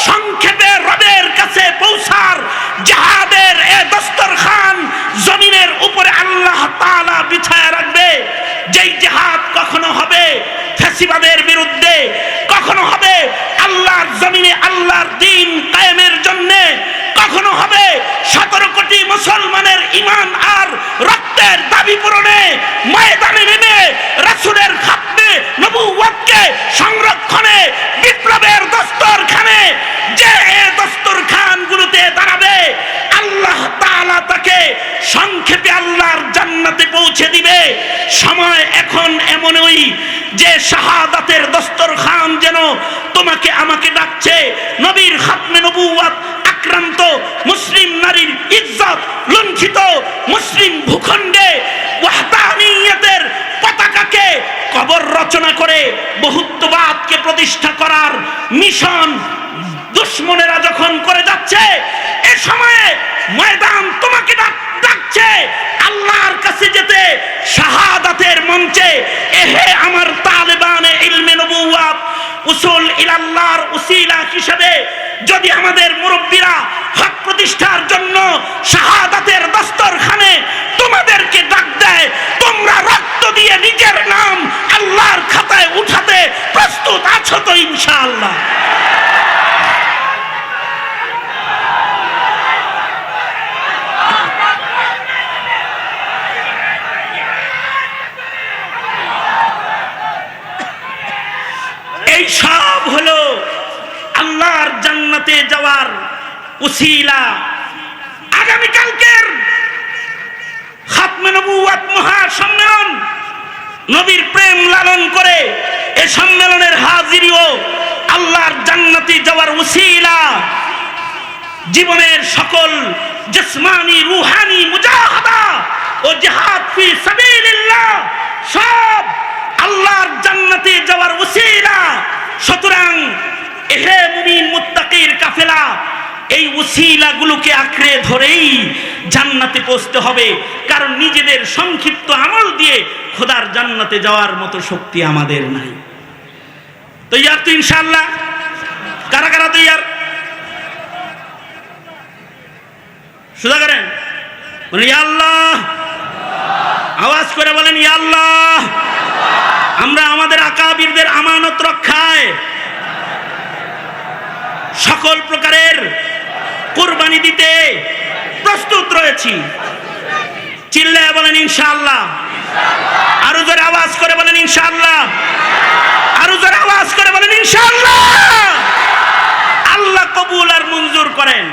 A: সংক্ষেপে রবের কাছে পৌঁছার জিহাদের এ দস্তরখান জমিনের উপরে আল্লাহ তাআলা বিছায়া রাখবে। যেই জিহাদ কখনো হবে ফ্যাসিবাদের বিরুদ্ধে, কখনো হবে আল্লাহর জমিনে আল্লাহর দ্বীন কায়েমের জন্য, কখনো হবে 17 কোটি মুসলমানের ঈমান আর রক্তের দাবি পূরণে ময়দানে নেমে রাসূলের খাতমে নবুয়তকে সংরক্ষণে বিপ্লবের দস্তরখানে যে দস্তরখানগুলোতে দাঁড়াবে আল্লাহ তাআলা তাকে সংক্ষেপে আল্লাহর জান্নাতে পৌঁছে দিবে। সময় এখন এমনই যে শাহাদাতের দস্তরখান যেন তোমাকে আমাকে ডাকছে। নবীর খাতমে নবুয়ত আক্রান্ত মুসলিম নারীর ইজ্জত লুণ্ঠিত মুসলিম ভূখণ্ডে ওয়াহদানিয়তের পতাকাকে কবর রচনা করে বহুত্ববাদকে প্রতিষ্ঠা করার মিশন দুশ্মনেরা যখন করে যাচ্ছে, এ সময়ে ময়দান তোমাকে ডাকছে আল্লাহর কাছে যেতে, শাহাদাতের মঞ্চে। এহে আমার তালেবানে ইলমে নবুয়ত উসুল ইলাল্লাহর উসিলা হিসেবে যদি আমাদের মুরব্বীরা হক প্রতিষ্ঠার জন্য শাহাদাতের দস্তরখানে তোমাদেরকে ডাক দেয়, তোমরা রক্ত দিয়ে নিজের নাম আল্লাহর খাতায় উঠাতে প্রস্তুত আছো তো ইনশাআল্লাহ? এই সব হলো আল্লাহর জান্নাতে যাওয়ার উসিলা। আগামীকালকের খাতমে নবুয়ত মহাসম্মেলন নবীর প্রেম লালন করে এই সম্মেলনের হাজিরিও আল্লাহর জান্নাতে যাওয়ার উসিলা। জীবনের সকল জিসমানি রুহানি মুজাহাদা ও জিহাদ ফি সাবিলিল্লাহ সব আল্লাহর জান্নাতে যাওয়ার উসিলা। সুতরাং হে মুমিন মুত্তাকির কাফেলা, এই উসিলাগুলোকে আঁকড়ে ধরেই জান্নাতে পৌঁছতে হবে। কারণ নিজেদের সংক্ষিপ্ত আমল দিয়ে খোদার জান্নাতে যাওয়ার মতো শক্তি আমাদের নাই। তৈয়ার তো ইনশাআল্লাহ? কারা কারা তৈয়ার? সুদা করেন, বলেন ইয়া আল্লাহ। আওয়াজ করে বলেন ইয়া আল্লাহ। আমরা আমাদের আকাবিরদের আমানত রক্ষায় সকল প্রকারের কুরবানি দিতে প্রস্তুত রয়েছি। চিল্লায় বলেন ইনশাআল্লাহ। আরো জোরে আওয়াজ করে বলেন ইনশাআল্লাহ। আরো জোরে আওয়াজ করে বলেন ইনশাআল্লাহ। আল্লাহ কবুল আর মঞ্জুর করেন।